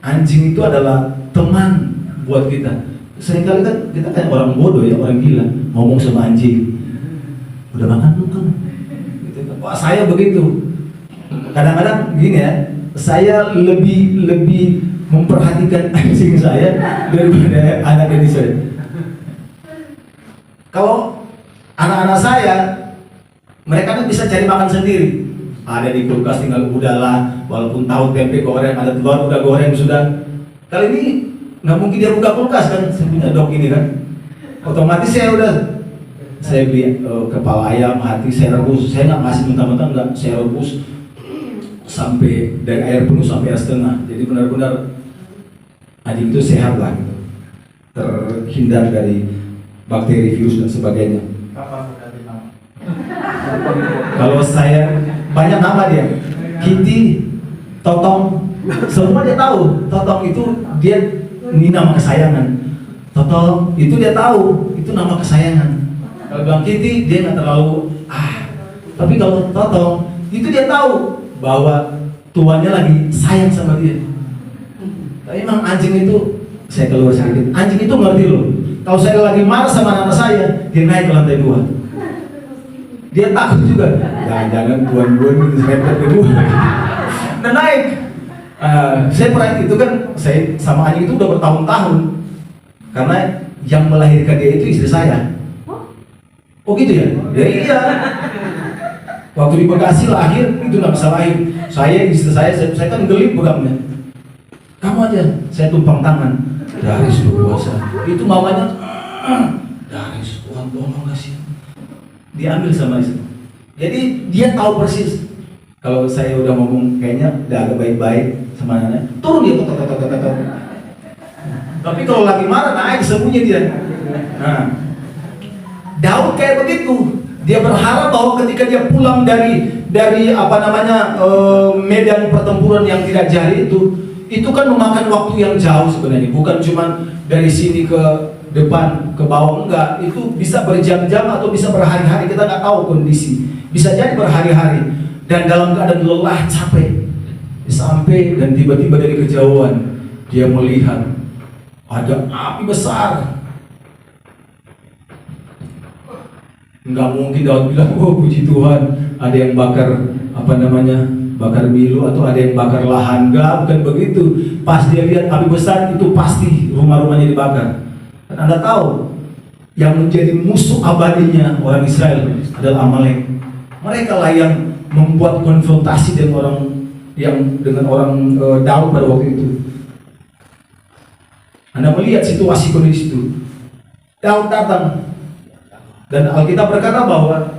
S4: Anjing itu adalah teman buat kita. Seringkali kan kita kayak orang bodoh ya, orang gila ngomong sama anjing, udah makan belum? Gitu. Wah, saya begitu. Kadang-kadang gini ya, saya lebih memperhatikan anjing saya daripada anak ini saya. Kalau anak-anak saya, mereka kan bisa cari makan sendiri. Ada di kulkas tinggal udahlah, walaupun tahu tempe goreng, ada telur udah goreng sudah. Kali ini nggak mungkin dia buka kulkas kan, saya punya dok ini kan. Otomatis saya beli kepala ayam, hati saya rebus. Saya nggak ngasih mentah-mentah, nggak, saya rebus sampai dari air penuh sampai air setengah. Jadi benar-benar anjing itu sehat lah gitu, terhindar dari bakteri, virus dan sebagainya. Kalau saya banyak nama dia, Kitty, Totong, semua dia tahu. Totong itu dia ini nama kesayangan. Totong itu dia tahu, itu nama kesayangan. Kalau bilang Kitty dia nggak terlalu tapi kalau Totong itu dia tahu bahwa tuannya lagi sayang sama dia. Tapi emang anjing itu, saya keluar sedikit, anjing itu ngerti loh. Kalau saya lagi marah sama anak saya, dia naik ke lantai 2. Dia takut juga, jangan-jangan tuan-tuan itu serempet kedua. Dan naik. Saya pernah itu kan, saya sama anjing itu udah bertahun-tahun. Karena yang melahirkan dia itu istri saya. Oh gitu ya? Ya iya. Waktu di Bekasi lahir, itu nggak bisa lahir. Saya, istri saya kan gelit pegangnya. Kamu aja, saya tumpang tangan. Daris lu puasa. Itu mamanya, Daris, Tuhan tolong kasih. Diambil sama istri. Jadi dia tahu persis. Kalau saya udah ngomong kayaknya udah agak baik-baik sama anaknya, turun dia tok. Tapi kalau lagi marah naik sembunyi dia. Nah, Daud kayak begitu. Dia berharap bahwa ketika dia pulang dari medan pertempuran yang tidak jadi itu kan memakan waktu yang jauh sebenarnya. Bukan cuma dari sini ke depan ke bawah, enggak, itu bisa berjam-jam atau bisa berhari-hari, kita nggak tahu kondisi, bisa jadi berhari-hari dan dalam keadaan lelah, capek, sampai dan tiba-tiba dari kejauhan dia melihat ada api besar. Nggak mungkin Daud bilang, oh puji Tuhan ada yang bakar bakar milu atau ada yang bakar lahan. Enggak, bukan begitu. Pas dia lihat api besar itu pasti rumah-rumahnya dibakar. Dan Anda tahu, yang menjadi musuh abadinya orang Israel adalah Amalek. Mereka lah yang membuat konfrontasi dengan orang Daud pada waktu itu. Anda melihat situasi kondisi itu. Daud datang, dan Alkitab berkata bahwa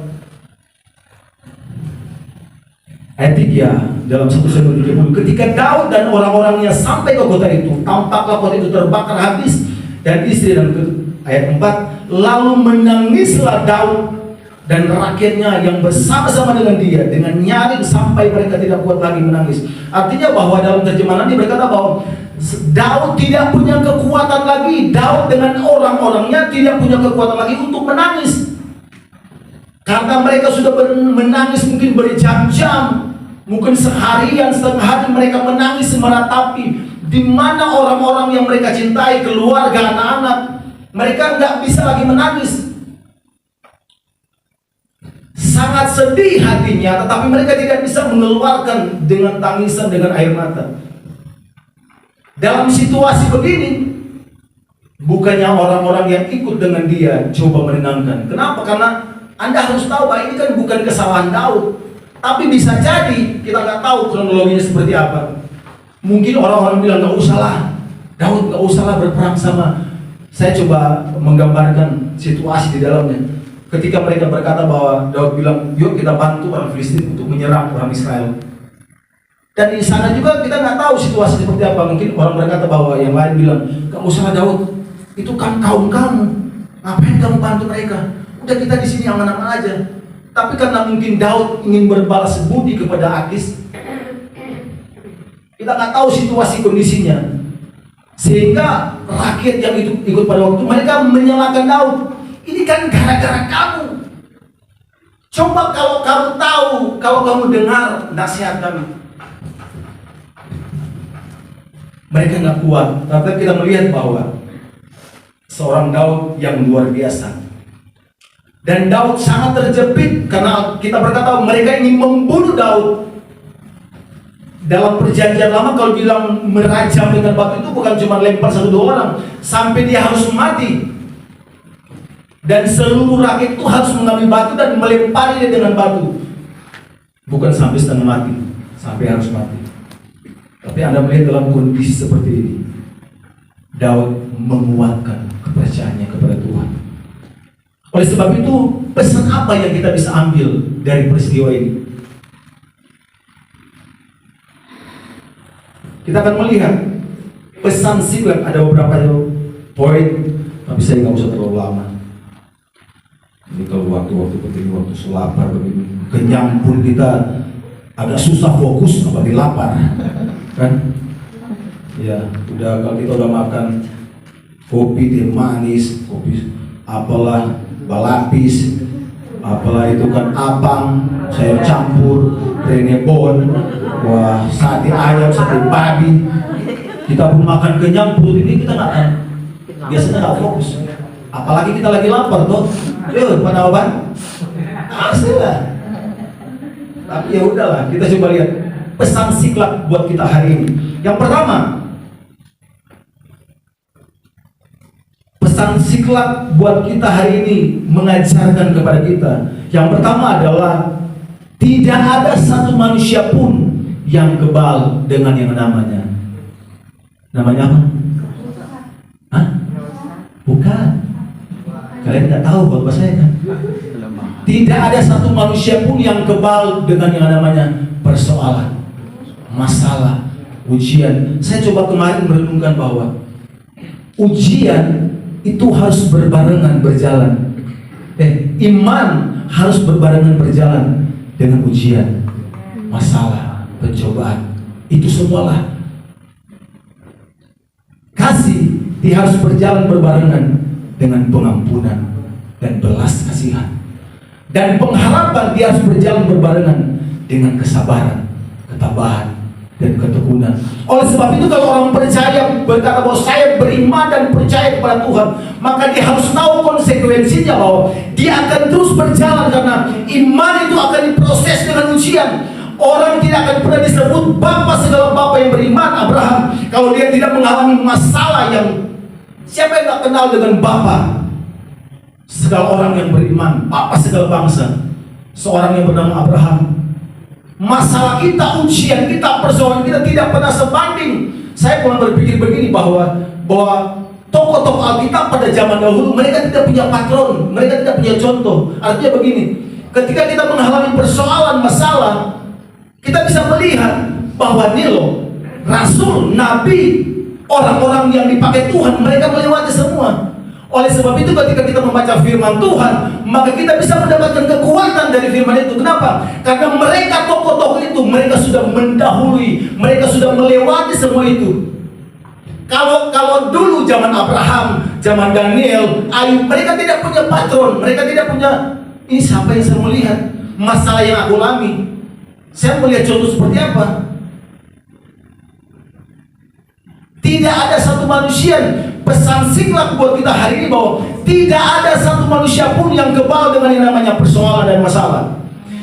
S4: ayat 3 dalam 1 Samuel 30, ketika Daud dan orang-orangnya sampai ke kota itu, tampaklah kota itu terbakar habis dan istri dan ayat 4, lalu menangislah Daud dan rakyatnya yang bersama-sama dengan dia dengan nyaring sampai mereka tidak kuat lagi menangis. Artinya bahwa dalam terjemahan ini berkata bahwa Daud tidak punya kekuatan lagi. Daud dengan orang-orangnya tidak punya kekuatan lagi untuk menangis. Karena mereka sudah menangis mungkin berjam-jam, mungkin seharian, setengah hari mereka menangis meratapi di mana orang-orang yang mereka cintai, keluarga, anak-anak. Mereka nggak bisa lagi menangis. Sangat sedih hatinya, tetapi mereka tidak bisa mengeluarkan dengan tangisan, dengan air mata. Dalam situasi begini, bukannya orang-orang yang ikut dengan dia coba menenangkan. Kenapa? Karena Anda harus tahu bahwa ini kan bukan kesalahan Daud, tapi bisa jadi kita nggak tahu kronologinya seperti apa. Mungkin orang-orang bilang nggak usahlah, Daud nggak usahlah berperang sama. Saya coba menggambarkan situasi di dalamnya. ketika mereka berkata bahwa Daud bilang, yuk kita bantu orang Filistin untuk menyerang orang Israel. Dan di sana juga kita nggak tahu situasi seperti apa. Mungkin orang berkata bahwa yang lain bilang, kamu salah Daud, itu kan kaum kamu, ngapain kamu bantu mereka? Udah kita di sini aman-aman aja. Tapi karena mungkin Daud ingin berbalas budi kepada Akis, kita nggak tahu situasi kondisinya, sehingga rakyat yang ikut pada waktu mereka menyalahkan Daud. Ini kan gara-gara kamu. Coba kalau kamu tahu, kalau kamu dengar nasihat kami. Mereka nggak kuat. Tapi kita melihat bahwa seorang Daud yang luar biasa. Dan Daud sangat terjepit karena kita berkata mereka ingin membunuh Daud. Dalam perjanjian lama kalau bilang merajam dengan batu itu bukan cuma lempar 1-2 orang, sampai dia harus mati. Dan seluruh rakyat itu harus mengambil batu dan melempari dia dengan batu. Bukan sampai setengah mati, sampai harus mati. Tapi Anda melihat dalam kondisi seperti ini, Daud menguatkan kepercayaannya kepada Tuhan. Oleh sebab itu, pesan apa yang kita bisa ambil dari peristiwa ini? Kita akan melihat pesan Siklag, ada beberapa poin, tapi saya nggak usah terlalu lama. Ini kalau waktu-waktu penting, waktu selapar begini, kenyang pun kita agak susah fokus, apalagi lapar, kan? Ya, kalau kita udah makan kopi teh manis, kopi apalah balapis, apalah itu kan apang, sayur campur, renebon, wah sate ayam, sate babi, kita pun makan kenyang, perut ini kita nggak, biasanya nggak fokus. Apalagi kita lagi lapar tuh, yuk pada obat, aslilah. Tapi ya udahlah, kita coba lihat pesan Siklag buat kita hari ini. Yang pertama, pesan Siklag buat kita hari ini mengajarkan kepada kita. Yang pertama adalah tidak ada satu manusia pun yang kebal dengan yang namanya apa? Hah? Bukan. Kalian tidak tahu bahwa saya kan? Tidak ada satu manusia pun yang kebal dengan yang namanya persoalan, masalah, ujian. Saya coba kemarin merenungkan bahwa ujian itu harus berbarengan berjalan. Iman harus berbarengan berjalan dengan ujian, masalah, pencobaan. Itu semualah. Kasih dia harus berjalan berbarengan dengan pengampunan dan belas kasihan. Dan pengharapan dia harus berjalan berbarengan dengan kesabaran, ketabahan, dan ketekunan. Oleh sebab itu kalau orang percaya berkata bahwa saya beriman dan percaya kepada Tuhan, maka dia harus tahu konsekuensinya bahwa dia akan terus berjalan karena iman itu akan diproses dengan ujian. Orang tidak akan pernah disebut bapa segala bapa yang beriman Abraham kalau dia tidak mengalami masalah yang siapa yang tak kenal dengan bapa segala orang yang beriman, bapa segala bangsa, seorang yang bernama Abraham. Masalah kita, ujian kita, persoalan kita tidak pernah sebanding. Saya pernah berpikir begini bahwa tokoh-tokoh Alkitab pada zaman dahulu mereka tidak punya patron, mereka tidak punya contoh. Artinya begini, ketika kita mengalami persoalan, masalah, kita bisa melihat bahwa Nilo, Rasul, Nabi, orang-orang yang dipakai Tuhan, mereka melewati semua. Oleh sebab itu ketika kita membaca firman Tuhan, maka kita bisa mendapatkan kekuatan dari firman itu. Kenapa? Karena mereka tokoh-tokoh itu, mereka sudah mendahului, mereka sudah melewati semua itu. Kalau dulu zaman Abraham, zaman Daniel, Ayub, mereka tidak punya patron, mereka tidak punya, ini siapa yang saya melihat masalah yang aku alami. Saya melihat contoh seperti apa? Tidak ada satu manusia. Pesan Siklag buat kita hari ini bahwa tidak ada satu manusia pun yang kebal dengan yang namanya persoalan dan masalah.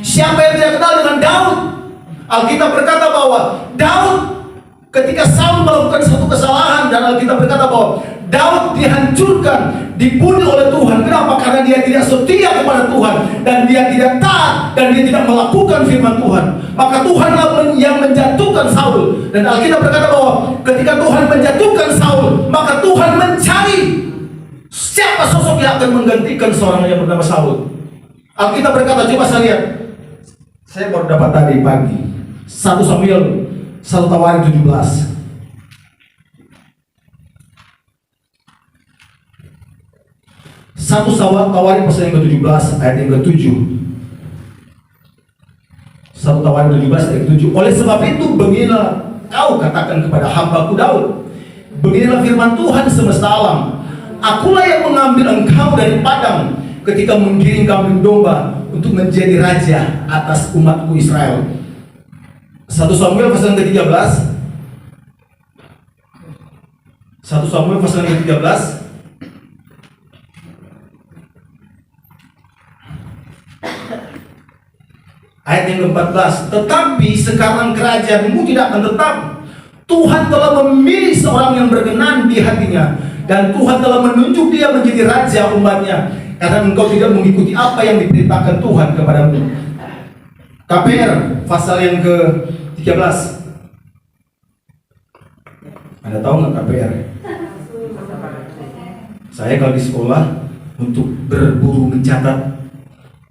S4: Siapa yang tidak kenal dengan Daud? Alkitab berkata bahwa Daud ketika Saul melakukan satu kesalahan, dan Alkitab berkata bahwa Daud dihancurkan, dibunuh oleh Tuhan. Kenapa? Karena dia tidak setia kepada Tuhan, dan dia tidak taat, dan dia tidak melakukan firman Tuhan. Maka Tuhanlah yang menjatuhkan Saul. Dan Alkitab berkata bahwa ketika Tuhan menjatuhkan Saul, maka Tuhan mencari siapa sosok tidak akan menggantikan seorang yang bernama Saul. Alkitab berkata, coba saya lihat. Saya baru dapat tadi pagi. 1 Samuel 1 Tawarik 17. 1 Tawarik pasal yang ke-17 ayat yang ke-7. 1 Tawarik 17 ayat 7. Oleh sebab itu beginilah kau katakan kepada hambaku Daud, beginilah firman Tuhan semesta alam, akulah yang mengambil engkau dari padang ketika menggiring kambing domba untuk menjadi raja atas umatku Israel. 1 Samuel pasal yang ke-13. 1 Samuel pasal yang ke-13 ayat yang ke-14. Tetapi sekarang kerajaanmu tidak akan tetap. Tuhan telah memilih seorang yang berkenan di hatinya, dan Tuhan telah menunjuk dia menjadi raja umatnya, karena engkau tidak mengikuti apa yang diperintahkan Tuhan kepadamu. KPR pasal yang ke-13. Anda tahu nggak KPR? Saya kalau di sekolah untuk berburu mencatat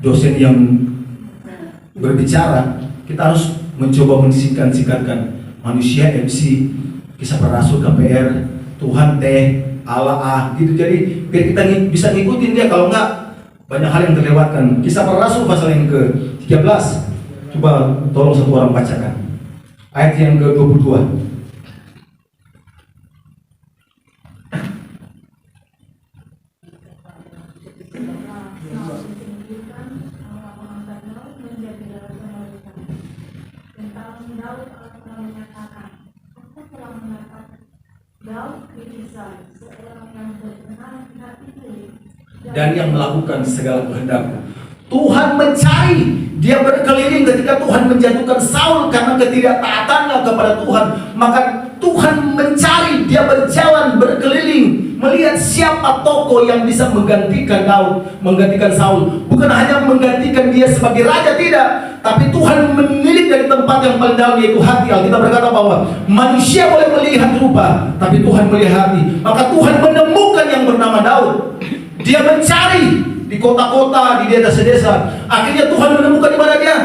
S4: dosen yang berbicara, kita harus mencoba mensingkatkan manusia MC, kisah para rasul KPR, Tuhan T, Allah A gitu. Jadi biar kita bisa ngikutin dia, kalau enggak banyak hal yang terlewatkan. Kisah para rasul pasal yang ke-13. Coba tolong satu orang bacakan ayat yang ke-22. Dan yang melakukan segala kehendakmu. Tuhan mencari, dia berkeliling ketika Tuhan menjatuhkan Saul karena ketidaktaatannya kepada Tuhan. Maka Tuhan mencari, dia berjalan berkeliling melihat siapa tokoh yang bisa menggantikan Daud, menggantikan Saul. Bukan hanya menggantikan dia sebagai raja, tidak, tapi Tuhan menilik dari tempat yang paling dalam, yaitu hati. Alkitab berkata bahwa manusia boleh melihat rupa, tapi Tuhan melihat hati. Maka Tuhan menemukan yang bernama Daud. Dia mencari di kota-kota, di desa-desa. Akhirnya Tuhan menemukan di mana dia?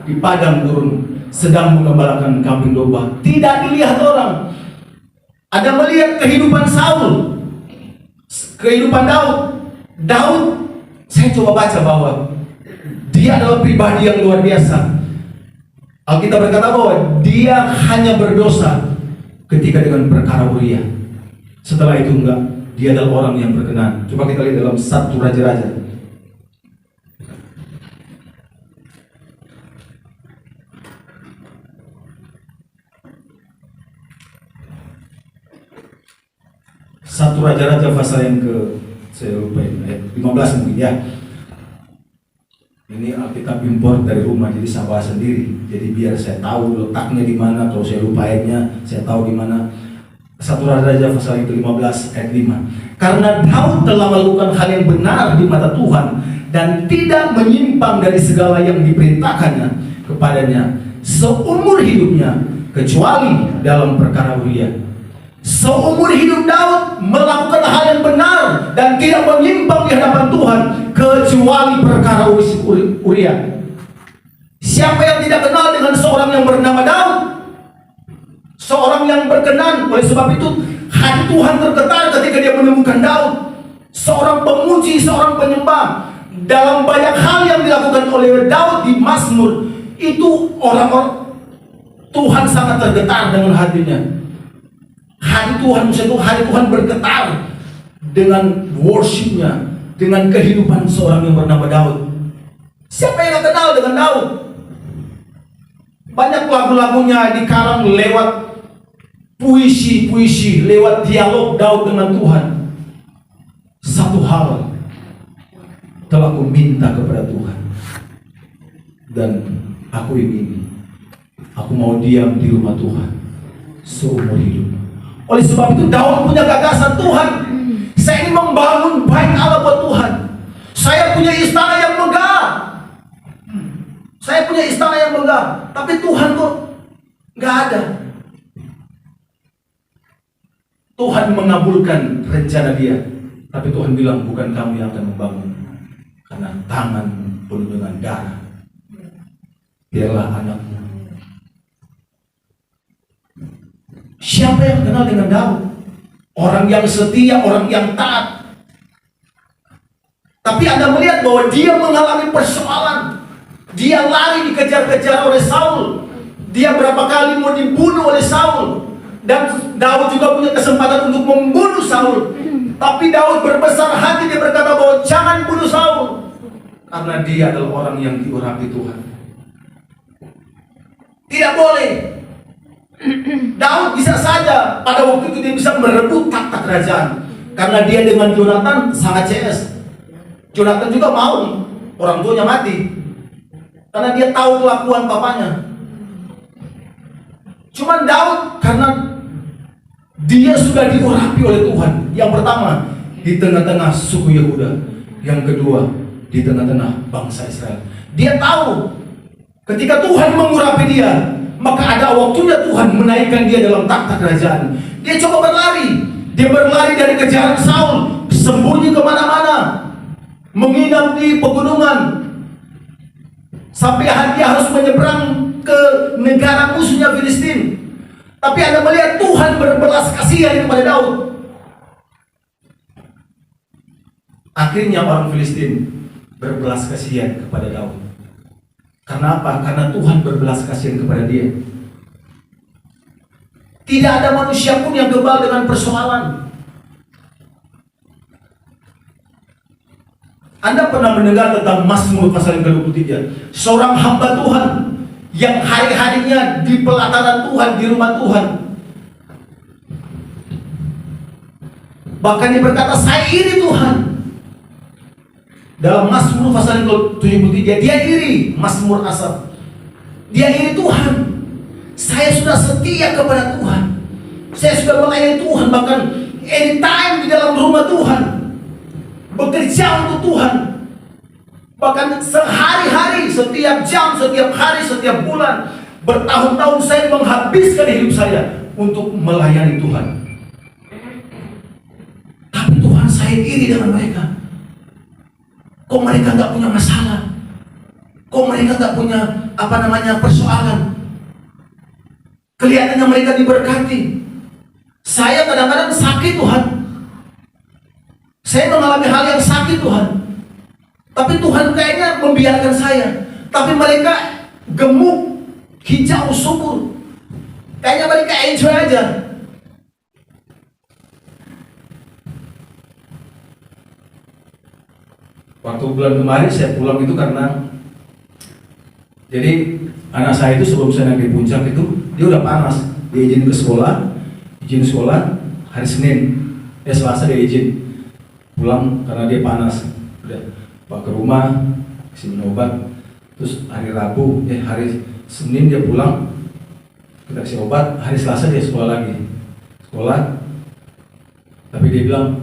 S4: Di padang gurun, sedang mengembalakan kambing domba. Tidak dilihat orang. Ada melihat kehidupan Saul, kehidupan Daud. Daud, saya coba baca bahwa dia adalah pribadi yang luar biasa. Alkitab berkata bahwa dia hanya berdosa ketika dengan perkara Uria. Setelah itu enggak. Dia adalah orang yang berkenan. Coba kita lihat dalam 1 Raja-Raja. Satu Raja-Raja pasal yang saya lupa ayat 15 mungkin ya. Ini Alkitab import dari rumah, jadi saya bawa sendiri. Jadi biar saya tahu letaknya di mana. Kalau saya lupa ayatnya, saya tahu di mana. 1 Raja pasal yang ke-15 ayat 5. Karena Daud telah melakukan hal yang benar di mata Tuhan dan tidak menyimpang dari segala yang diperintahkannya kepadanya seumur hidupnya, kecuali dalam perkara Uria. Seumur hidup Daud melakukan hal yang benar dan tidak menyimpang di hadapan Tuhan, kecuali perkara Uria. Siapa yang tidak kenal dengan seorang yang bernama Daud? Seorang yang berkenan. Oleh sebab itu hati Tuhan tergetar ketika dia menemukan Daud, seorang pemuji, seorang penyembah. Dalam banyak hal yang dilakukan oleh Daud di Mazmur itu, orang-orang Tuhan sangat tergetar dengan hatinya. Hati Tuhan bergetar dengan worshipnya, dengan kehidupan seorang yang bernama Daud. Siapa yang kenal dengan Daud? Banyak lagu-lagunya dikarang lewat puisi-puisi, lewat dialog Daud dengan Tuhan. Satu hal telah aku minta kepada Tuhan, dan aku ingin, aku mau diam di rumah Tuhan seumur hidup. Oleh sebab itu Daud punya gagasan, Tuhan, saya ingin membangun bait Allah buat Tuhan. Saya punya istana yang megah. Saya punya istana yang megah, tapi Tuhan kok nggak ada. Tuhan mengabulkan rencana dia, Tapi Tuhan bilang bukan kamu yang akan membangun, karena tangan penuh dengan darah. Biarlah anakmu. Siapa yang kenal dengan Daud? Orang yang setia, orang yang taat. Tapi Anda melihat bahwa dia mengalami persoalan. Dia lari dikejar-kejar oleh Saul. Dia berapa kali mau dibunuh oleh Saul. Dan Daud juga punya kesempatan untuk membunuh Saul. Tapi Daud berbesar hati, dia berkata bahwa jangan bunuh Saul. Karena dia adalah orang yang diurapi Tuhan. Tidak boleh. Daud bisa saja pada waktu itu dia bisa merebut takhta kerajaan. Karena dia dengan Jonathan sangat CS. Jonathan juga mau orang tuanya mati. Karena dia tahu kelakuan papanya. Cuman Daud karena dia sudah diurapi oleh Tuhan. Yang pertama, di tengah-tengah suku Yehuda. Yang kedua, di tengah-tengah bangsa Israel. Dia tahu ketika Tuhan mengurapi dia, maka ada waktunya Tuhan menaikkan dia dalam takhta kerajaan. Dia coba berlari. Dia berlari dari kejaran Saul, sembunyi kemana-mana, menginap di pegunungan, sampai dia harus menyeberang ke negara musuhnya Filistin. Tapi Anda melihat Tuhan berbelas kasihan kepada Daud. Akhirnya orang Filistin berbelas kasihan kepada Daud. Karena apa? Karena Tuhan berbelas kasihan kepada dia. Tidak ada manusia pun yang kebal dengan persoalan. Anda pernah mendengar tentang Mazmur pasal yang ke-23? Seorang hamba Tuhan yang hari-harinya di pelataran Tuhan, di rumah Tuhan. Bahkan dia berkata, saya iri Tuhan. Dalam Mazmur pasal yang ke-73, dia iri, Mazmur Asaf. Dia iri Tuhan. Saya sudah setia kepada Tuhan. Saya sudah melayani Tuhan, bahkan anytime di dalam rumah Tuhan. Bekerja untuk Tuhan. Bahkan sehari-hari, setiap jam, setiap hari, setiap bulan, bertahun-tahun saya menghabiskan hidup saya untuk melayani Tuhan. Tapi Tuhan, saya iri dengan mereka. Kok mereka nggak punya masalah? Kok mereka nggak punya persoalan? Kelihatannya mereka diberkati. Saya kadang-kadang sakit Tuhan. Saya mengalami hal yang sakit Tuhan. Tapi Tuhan kayaknya membiarkan saya. Tapi mereka gemuk, hijau, subur. Kayaknya mereka enjoy aja. Waktu bulan kemarin saya pulang itu karena jadi anak saya itu sebelum saya naik di puncak itu dia udah panas. Dia izin ke sekolah, hari Senin, Selasa dia izin pulang karena dia panas. Udah bawa ke rumah, kasih minum obat. Terus hari Senin dia pulang, kita kasih obat. Hari Selasa dia sekolah lagi. Tapi dia bilang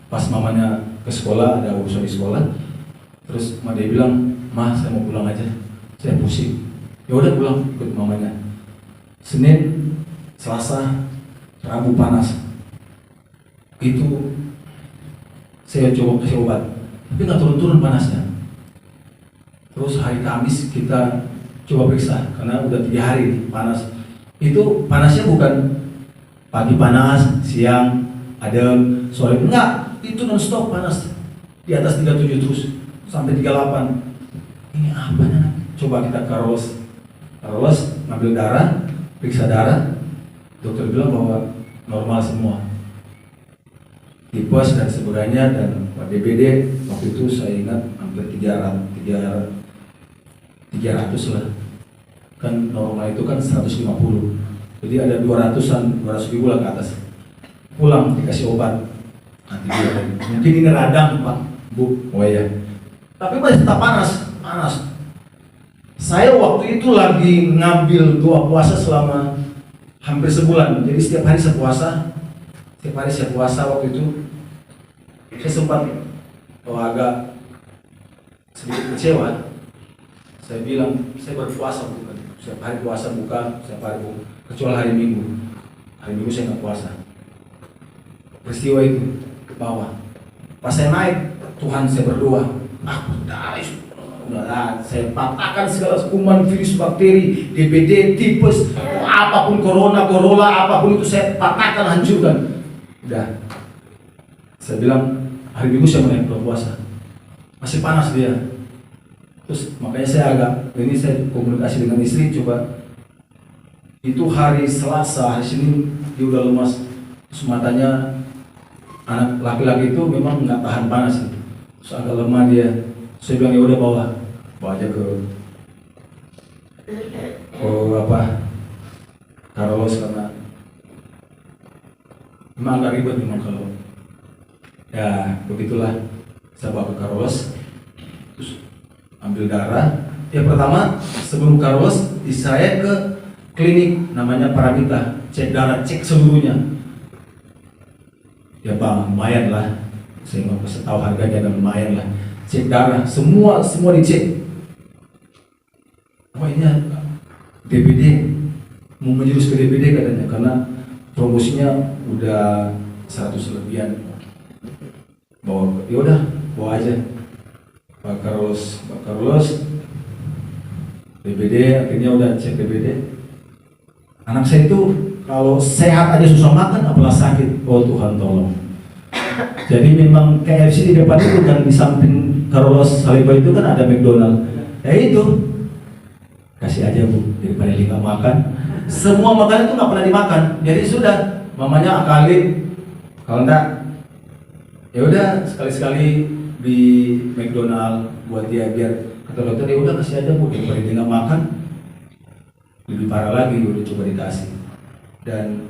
S4: pas mamanya ke sekolah, ada urusan di sekolah. Terus dia bilang, "Ma, saya mau pulang aja, saya pusing." Ya udah pulang, ikut mamanya. Senin, Selasa, Rabu panas. Itu saya coba kasih obat, tapi nggak turun-turun panasnya. Terus hari Kamis kita coba periksa, karena udah 3 hari panas. Itu panasnya bukan pagi panas, siang adem, sore enggak. Itu non-stop panas, di atas 37 terus sampai 38. Ini apanya? Coba kita ke Roles, ngambil darah, periksa darah. Dokter bilang bahwa normal semua, tipes dan sebagainya. Dan DBD waktu itu saya ingat hampir 300 lah. Kan normal itu kan 150. Jadi ada 200 ribu lah ke atas. Pulang dikasih obat. Mungkin ini radang Pak, Bu. Oh iya. Tapi masih tetap panas. Saya waktu itu lagi ngambil doa puasa selama hampir sebulan. Jadi setiap hari saya puasa waktu itu. Saya sempat agak sedikit kecewa. Saya bilang, saya berpuasa bukan. Setiap hari puasa buka, setiap hari buka. Kecuali hari Minggu. Hari Minggu saya nggak puasa. Peristiwa itu ke bawah. Pas saya naik, Tuhan saya berdoa, aku udah saya patahkan segala kuman, virus, bakteri, DBD, tipes, apapun corona, apapun itu saya patahkan, hancurkan. Udah, saya bilang hari Minggu saya mulai berpuasa, masih panas dia. Terus makanya saya ini saya komunikasi dengan istri, coba itu hari Selasa, hari Senin dia udah lemas, terus matanya anak laki-laki itu memang nggak tahan panas, terus agak lemah dia. Saya bilang ya udah bawa aja ke Carlos, karena memang agak ribet memang kalau ya begitulah. Saya bawa ke Carlos, terus ambil darah. Ya pertama sebelum Carlos saya ke klinik namanya Paramita, cek darah, cek seluruhnya. Ya bang, lumayan lah, saya nggak bisa tahu harganya, dan lumayan lah. Cek darah, semua dicek. Apa ini DBD, mau menjurus ke DBD katanya, karena trombositnya udah 100 lebihan. Ya udah, bawa aja. Pak Carlos, DBD, akhirnya udah cek DBD. Anak saya itu kalau sehat aja susah makan, apalagi sakit. Oh Tuhan tolong. Jadi memang KFC di depan itu kan, di samping Carlos Saliba itu kan ada McDonald. Ya itu, kasih aja Bu, daripada dia nggak makan. Semua makanan itu nggak pernah dimakan. Jadi sudah, mamanya akalin. Kalau enggak, ya udah sekali-sekali di McDonald buat dia, biar kata dokter ya udah kasih aja Bu, daripada dia nggak makan. Lebih parah lagi, udah coba dikasih. Dan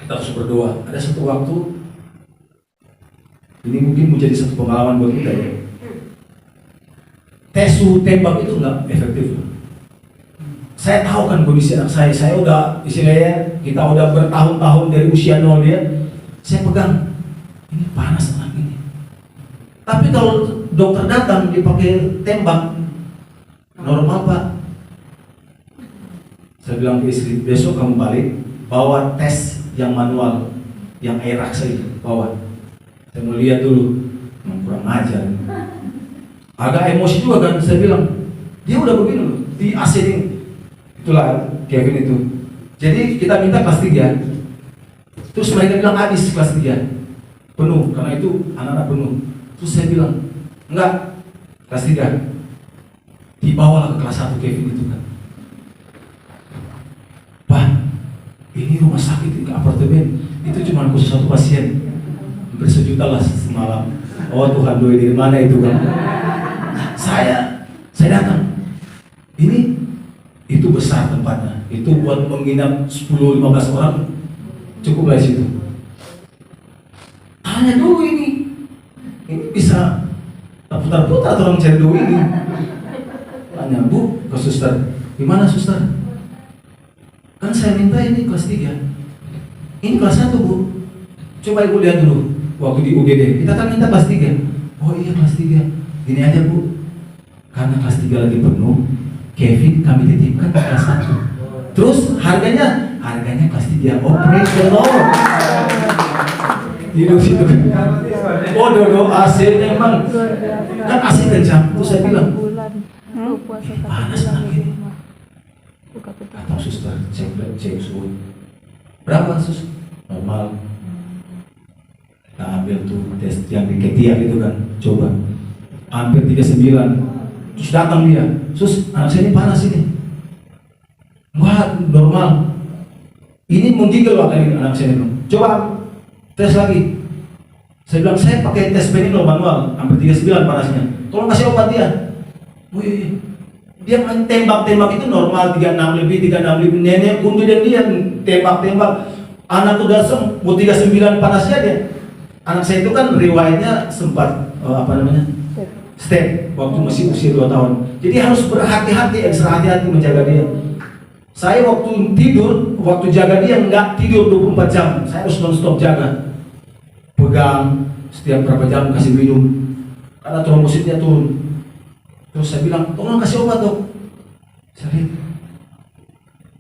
S4: kita harus berdoa. Ada satu waktu, ini mungkin menjadi satu pengalaman buat kita ya. Tes suhu tembak itu nggak efektif. Saya tahu kan kondisi anak saya udah istilahnya, kita udah bertahun-tahun dari usia 0 dia, saya pegang, ini panas anak ini. Tapi kalau dokter datang dipakai tembak, normal Pak. Saya bilang ke istri, besok kamu balik, bawa tes yang manual, yang air raksa itu, bawa. Saya mau lihat dulu, memang kurang ajar. Agak emosi juga kan, saya bilang, dia udah begini loh, di AC ini. Itulah Kevin itu. Jadi kita minta kelas 3. Terus mereka bilang habis kelas 3. Penuh, karena itu anak-anak penuh. Terus saya bilang, enggak, kelas 3. Dibawalah ke kelas 1 Kevin itu kan. Pak, ini rumah sakit, ini apartemen. Itu cuma khusus satu pasien. Bersejuta lah semalam. Oh Tuhan, duit dari mana itu kan? Saya datang. Itu besar tempatnya. Itu buat menginap 10-15 orang. Cukup lah situ. Tanya dulu ini bisa putar-putar orang cari dulu ini. Tanya Bu ke suster, gimana suster? Kan saya minta ini kelas 3. Ini kelas 1 Bu. Coba Ibu lihat dulu. Waktu di UGD, kita kan minta kelas 3. Oh iya kelas 3. Gini aja Bu, karena kelas 3 lagi penuh, Kevin kami titipkan ke kelas 1. Terus harganya kelas 3. Oh praise the Lord. Hidup situ. Oh dodo AC memang kan AC kencang. Terus saya bilang, panas lagi. Atau suster cek suhu. Berapa sus? Normal. Kita ambil tuh tes yang di ketiak itu kan, coba hampir 39. Terus datang dia, sus anak saya ini panas ini. Wah normal. Ini menggigil waktu anak saya itu. Coba tes lagi. Saya bilang saya pakai tes Benino manual, hampir 39 panasnya. Tolong kasih obat dia. Wih, dia main tembak-tembak itu normal 36 lebih, 36 lebih. Nenek kuntu dan dia tembak-tembak. Anak udah mau 39 panasnya dia. Anak saya itu kan riwayatnya sempat step waktu masih usia 2 tahun. Jadi harus berhati-hati, ekstra hati-hati menjaga dia. Saya waktu tidur, waktu jaga dia nggak tidur 24 jam. Saya harus non-stop jaga. Pegang setiap berapa jam kasih minum karena trombositnya turun. Terus saya bilang, tolong kasih obat dok. Saya lihat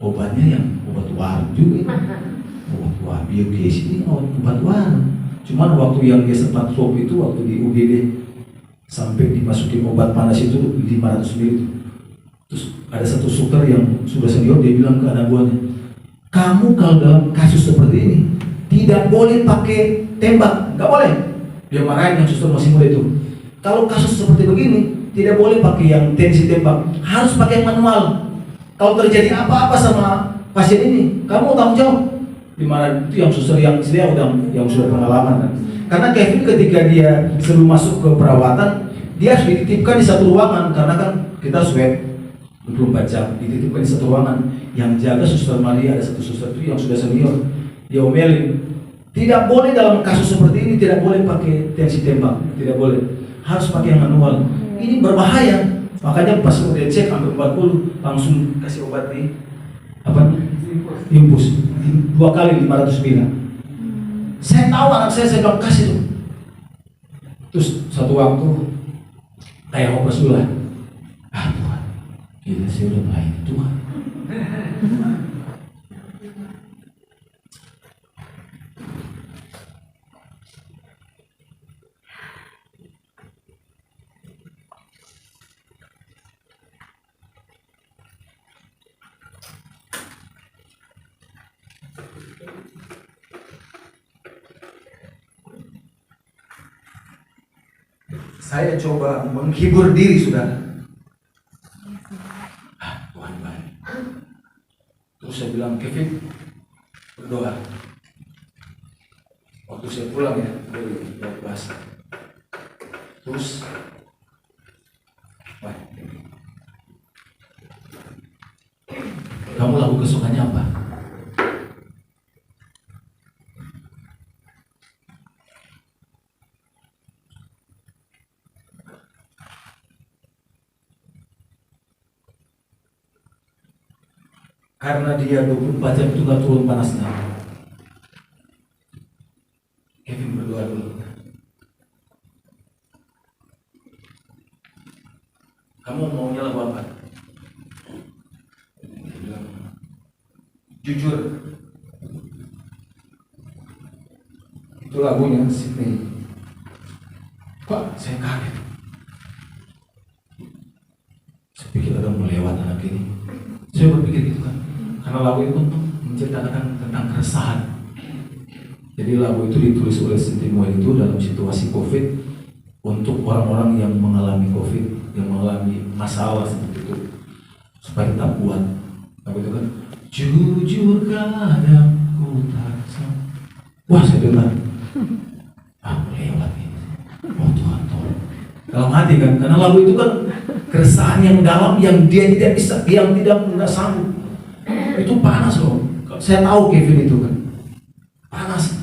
S4: obatnya yang obat warna juga. Obat warna biokes ini obat warna. Cuman waktu yang dia sempat drop itu waktu di UGD sampai dimasukin obat panas itu 500 ml. Terus ada satu suster yang sudah senior, dia bilang ke anak buahnya, kamu kalau dalam kasus seperti ini tidak boleh pakai tembak, nggak boleh. Dia marahin yang suster masih muda itu. Kalau kasus seperti begini tidak boleh pakai yang tensi tembak, harus pakai yang manual. Kalau terjadi apa-apa sama pasien ini, kamu tanggung jawab. Dimana itu yang suster yang dia udah yang sudah pengalaman kan. Karena Kevin ketika dia sebelum masuk ke perawatan, dia harus dititipkan di satu ruangan karena kan kita swab 24 jam, dititipkan di satu ruangan. Yang jaga suster Maria, ada satu suster itu yang sudah senior. Dia omelin, tidak boleh dalam kasus seperti ini, tidak boleh pakai tensi tembak, tidak boleh, harus pakai yang manual. Ini berbahaya. Makanya pas udah cek sampai 40 langsung kasih obat di apa? Infus 2 kali 500 ml. Saya tahu anak saya bilang kasih tuh. Terus satu waktu kayak operasi dulu lah. Ah Tuhan, gila saya udah baik Tuhan. Saya coba menghibur diri saudara. Ah, Tuhan baik. Terus saya bilang, Kevin, berdoa. Waktu saya pulang ya, dari bahasa. Terus, wah, kamu lagu kesukaannya apa? Karena dia 24 jam itu gak turun panasnya. Kevin berdoa dulu. Kamu maunya lagu apa? Dia bilang, jujur. Itu lagunya Sydney. Kok saya kaget. Saya pikir ada melewat anak ini. Saya berpikir gitu kan. Karena lagu itu menceritakan tentang keresahan. Jadi lagu itu ditulis oleh Sintimo itu dalam situasi COVID untuk orang-orang yang mengalami COVID, yang mengalami masalah seperti itu, supaya tetap kuat. Lagu itu kan, jujur kadang ku tak sanggup. Wah saya dengar, lewat ini. Oh Tuhan tolong. Dalam hati kan, karena lagu itu kan keresahan yang dalam yang dia tidak bisa, yang tidak sanggup. Itu panas loh. Saya tahu Kevin itu kan panas.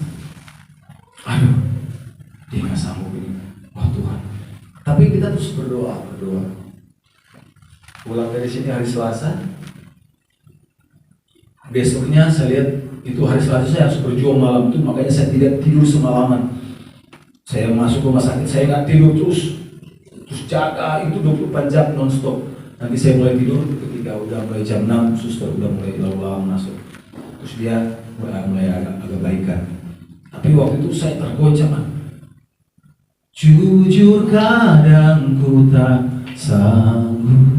S4: Aduh, dia nggak sanggup ini. Wah Tuhan. Tapi kita terus berdoa. Pulang dari sini hari Selasa. Besoknya saya lihat itu hari Selasa saya harus berjuang malam itu, makanya saya tidak tidur semalaman. Saya masuk rumah sakit, saya nggak tidur terus jaga itu 24 jam nonstop. Nanti saya mulai tidur ketika udah mulai jam 6, suster udah mulai lalu-lalu masuk. Terus dia mulai agak baikan. Tapi waktu itu saya tergoncang. Jujur kadang ku tak sanggup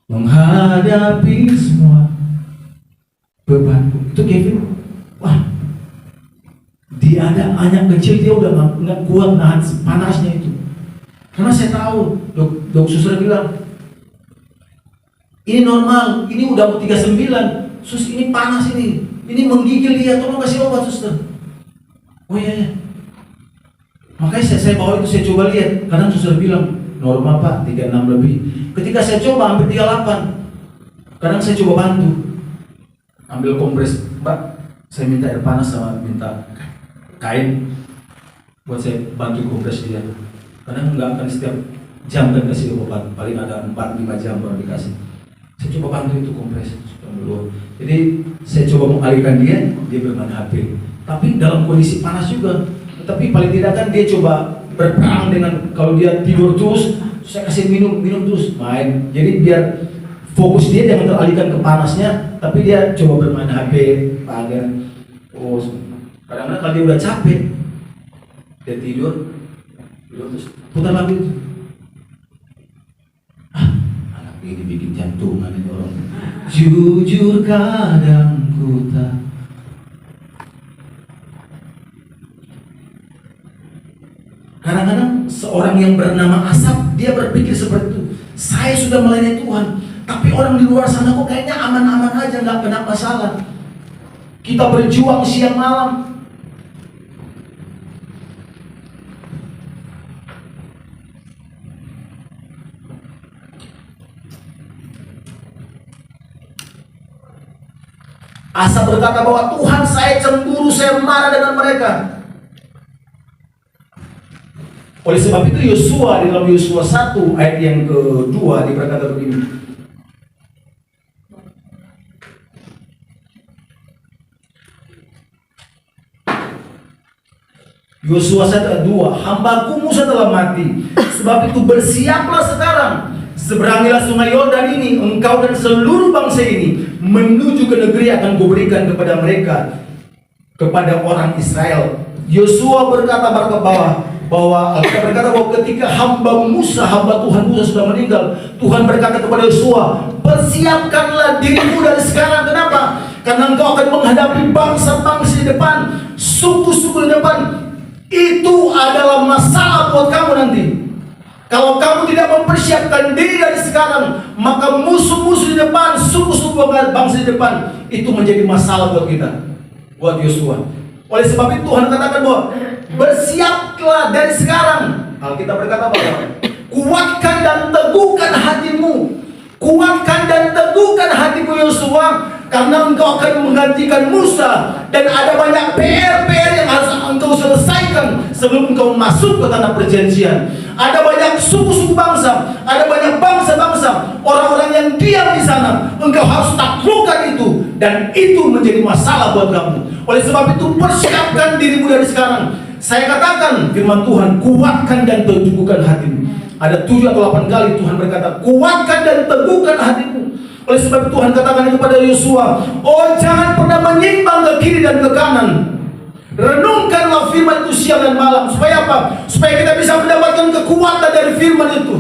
S4: menghadapi semua bebanku. Itu Kevin, wah, dia ada anak kecil, dia udah nggak kuat nahan panasnya itu. Karena saya tahu, dok suster bilang, ini normal, ini udah mau 39, sus ini panas ini menggigil dia, tolong kasih obat suster. Oh iya. Makanya saya bawa itu, saya coba lihat, kadang suster bilang, normal pak, 36 lebih. Ketika saya coba, hampir 38. Kadang saya coba bantu, ambil kompres, mbak, saya minta air panas sama minta kain, buat saya bantu kompres dia. Kadang nggak akan setiap jam kan kasih obat, paling ada 4-5 jam baru dikasih. Saya coba bantu itu kompres dulu. Jadi saya coba mengalihkan dia bermain HP. Tapi dalam kondisi panas juga. Tapi paling tidak kan dia coba berperang dengan, kalau dia tidur terus, saya kasih minum terus main. Jadi biar fokus dia jangan teralihkan ke panasnya, tapi dia coba bermain HP, pagar. Oh, kadang-kadang kalau dia udah capek, Dia tidur terus putar lagu itu. Anak ini bikin jantungan ini orang. Jujur kadang ku tak. Kadang-kadang seorang yang bernama Asap, dia berpikir seperti itu. Saya sudah melayani Tuhan, tapi orang di luar sana kok kayaknya aman-aman aja, nggak kena masalah. Kita berjuang siang malam. Asap berkata bahwa Tuhan, saya cemburu, saya marah dengan mereka. Oleh sebab itu Yosua di dalam Yosua 1 ayat yang kedua dia berkata begini. Yosua 1 ayat 2, hambaku Musa telah mati, sebab itu bersiaplah sekarang, seberangilah sungai Yordan ini, engkau dan seluruh bangsa ini menuju ke negeri yang akan kuberikan kepada mereka, kepada orang Israel. Yosua berkata bahwa ketika hamba Tuhan Musa sudah meninggal, Tuhan berkata kepada Yosua, persiapkanlah dirimu dari sekarang. Kenapa? Karena engkau akan menghadapi bangsa-bangsa di depan, suku-suku di depan. Itu adalah masalah buat kamu nanti. Kalau kamu tidak mempersiapkan diri dari sekarang, maka musuh-musuh di depan, suku-suku bangsa di depan, itu menjadi masalah buat kita, buat Yosua. Oleh sebab itu Tuhan katakan bahwa bersiaplah dari sekarang. Alkitab berkata bahwa kuatkan dan teguhkan hatimu. Kuatkan dan teguhkan hatimu Yosua, karena engkau akan menggantikan Musa. Dan ada banyak PR yang harus engkau selesaikan sebelum engkau masuk ke tanah perjanjian. Ada banyak suku-suku bangsa, ada banyak bangsa-bangsa, orang-orang yang diam di sana. Engkau harus taklukkan itu, dan itu menjadi masalah buat kamu. Oleh sebab itu persiapkan dirimu dari sekarang. Saya katakan firman Tuhan, kuatkan dan teguhkan hatimu. Ada 7 atau 8 kali Tuhan berkata, kuatkan dan teguhkan hatimu. Oleh sebab itu Tuhan katakan kepada Yosua, oh jangan pernah menyimpang ke kiri dan ke kanan. Renungkanlah firman itu siang dan malam. Supaya apa? Supaya kita bisa mendapatkan kekuatan dari firman itu.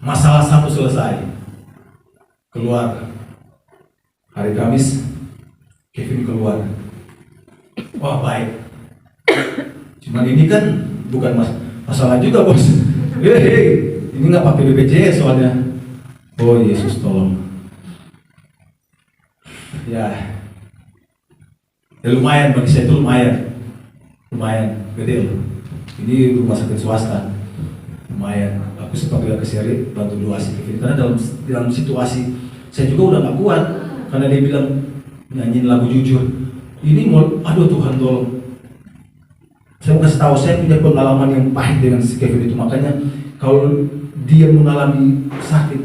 S4: Masalah satu selesai. Keluar. Hari Kamis, Kevin keluar. Wah baik. Cuman ini kan bukan masalah juga bos. Ini nggak pakai BPJS soalnya. Oh Yesus tolong. Ya lumayan bagi saya itu lumayan gede loh. Ini rumah sakit swasta, lumayan. Aku sempat juga ke Seri bantu doasi Kevin karena dalam situasi saya juga udah nggak kuat karena dia bilang nyanyiin lagu jujur. Ini mau, aduh Tuhan tolong. Saya mau kasih tahu, saya punya pengalaman yang pahit dengan si Kevin itu. Makanya kalau dia mengalami sakit,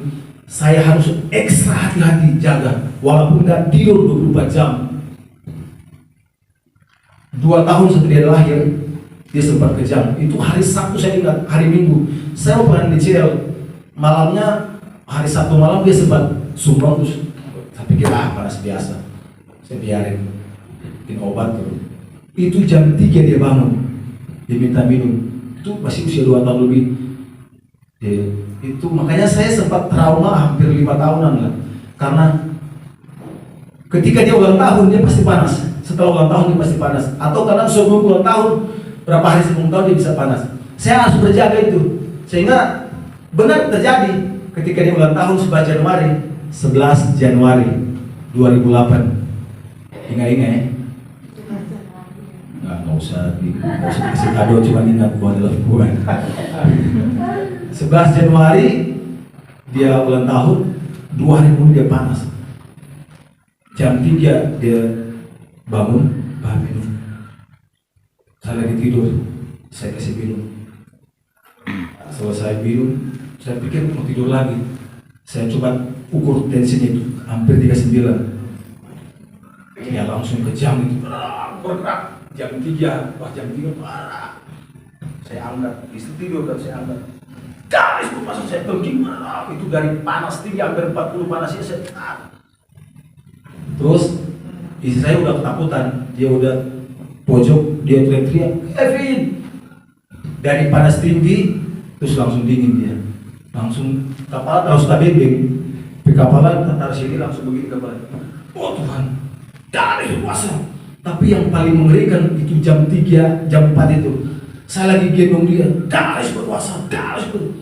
S4: saya harus ekstra hati-hati jaga. Walaupun nggak tidur 24 jam. 2 tahun setelah dia lahir, dia sempat kejang. Itu hari Sabtu saya ingat, hari Minggu. Saya mau pengen dicel. Malamnya, hari Sabtu malam dia sempat sumbang terus. Saya pikir panas biasa. Saya biarin, bikin obat tuh. Itu jam 3 dia bangun. Dia minta minum. Itu masih usia 2 tahun lebih. Itu makanya saya sempat trauma hampir 5 tahunan lah. Karena ketika dia ulang tahun dia pasti panas. Setelah ulang tahun dia pasti panas. Atau kadang sebelum ulang tahun, berapa hari sebelum tahun dia bisa panas. Saya harus berjaga itu. Sehingga benar terjadi ketika dia ulang tahun 11 Januari 2008. Ingat-ingat ya. Nggak usah kasih kado, cuma ingat buat telepon. 11 Januari dia ulang tahun, 2 hari kemudian dia panas. Jam 3 dia bangun, minum. Saya lagi tidur, saya kasih minum. Selesai minum, saya pikir mau tidur lagi. Saya coba ukur tensinya itu, hampir 39. Ya langsung kejang itu, bergerak. Jam 3, jam 3 parah. Saya angkat, istri tidur dan saya angkat. Garis itu pasang saya pergi, itu dari panas tinggi hampir 40 panasnya saya. Terus istri saya udah ketakutan, dia udah pojok, dia teriak-teriak, Kevin, dari panas tinggi, terus langsung dingin dia, langsung kepala harus tak bembeng, kepala taruh sini langsung begini kepala. Oh Tuhan, dari puasa. Tapi yang paling mengerikan itu jam 3, jam 4 itu, saya lagi gendong dia, Daris berpuasa, Daris berpuasa.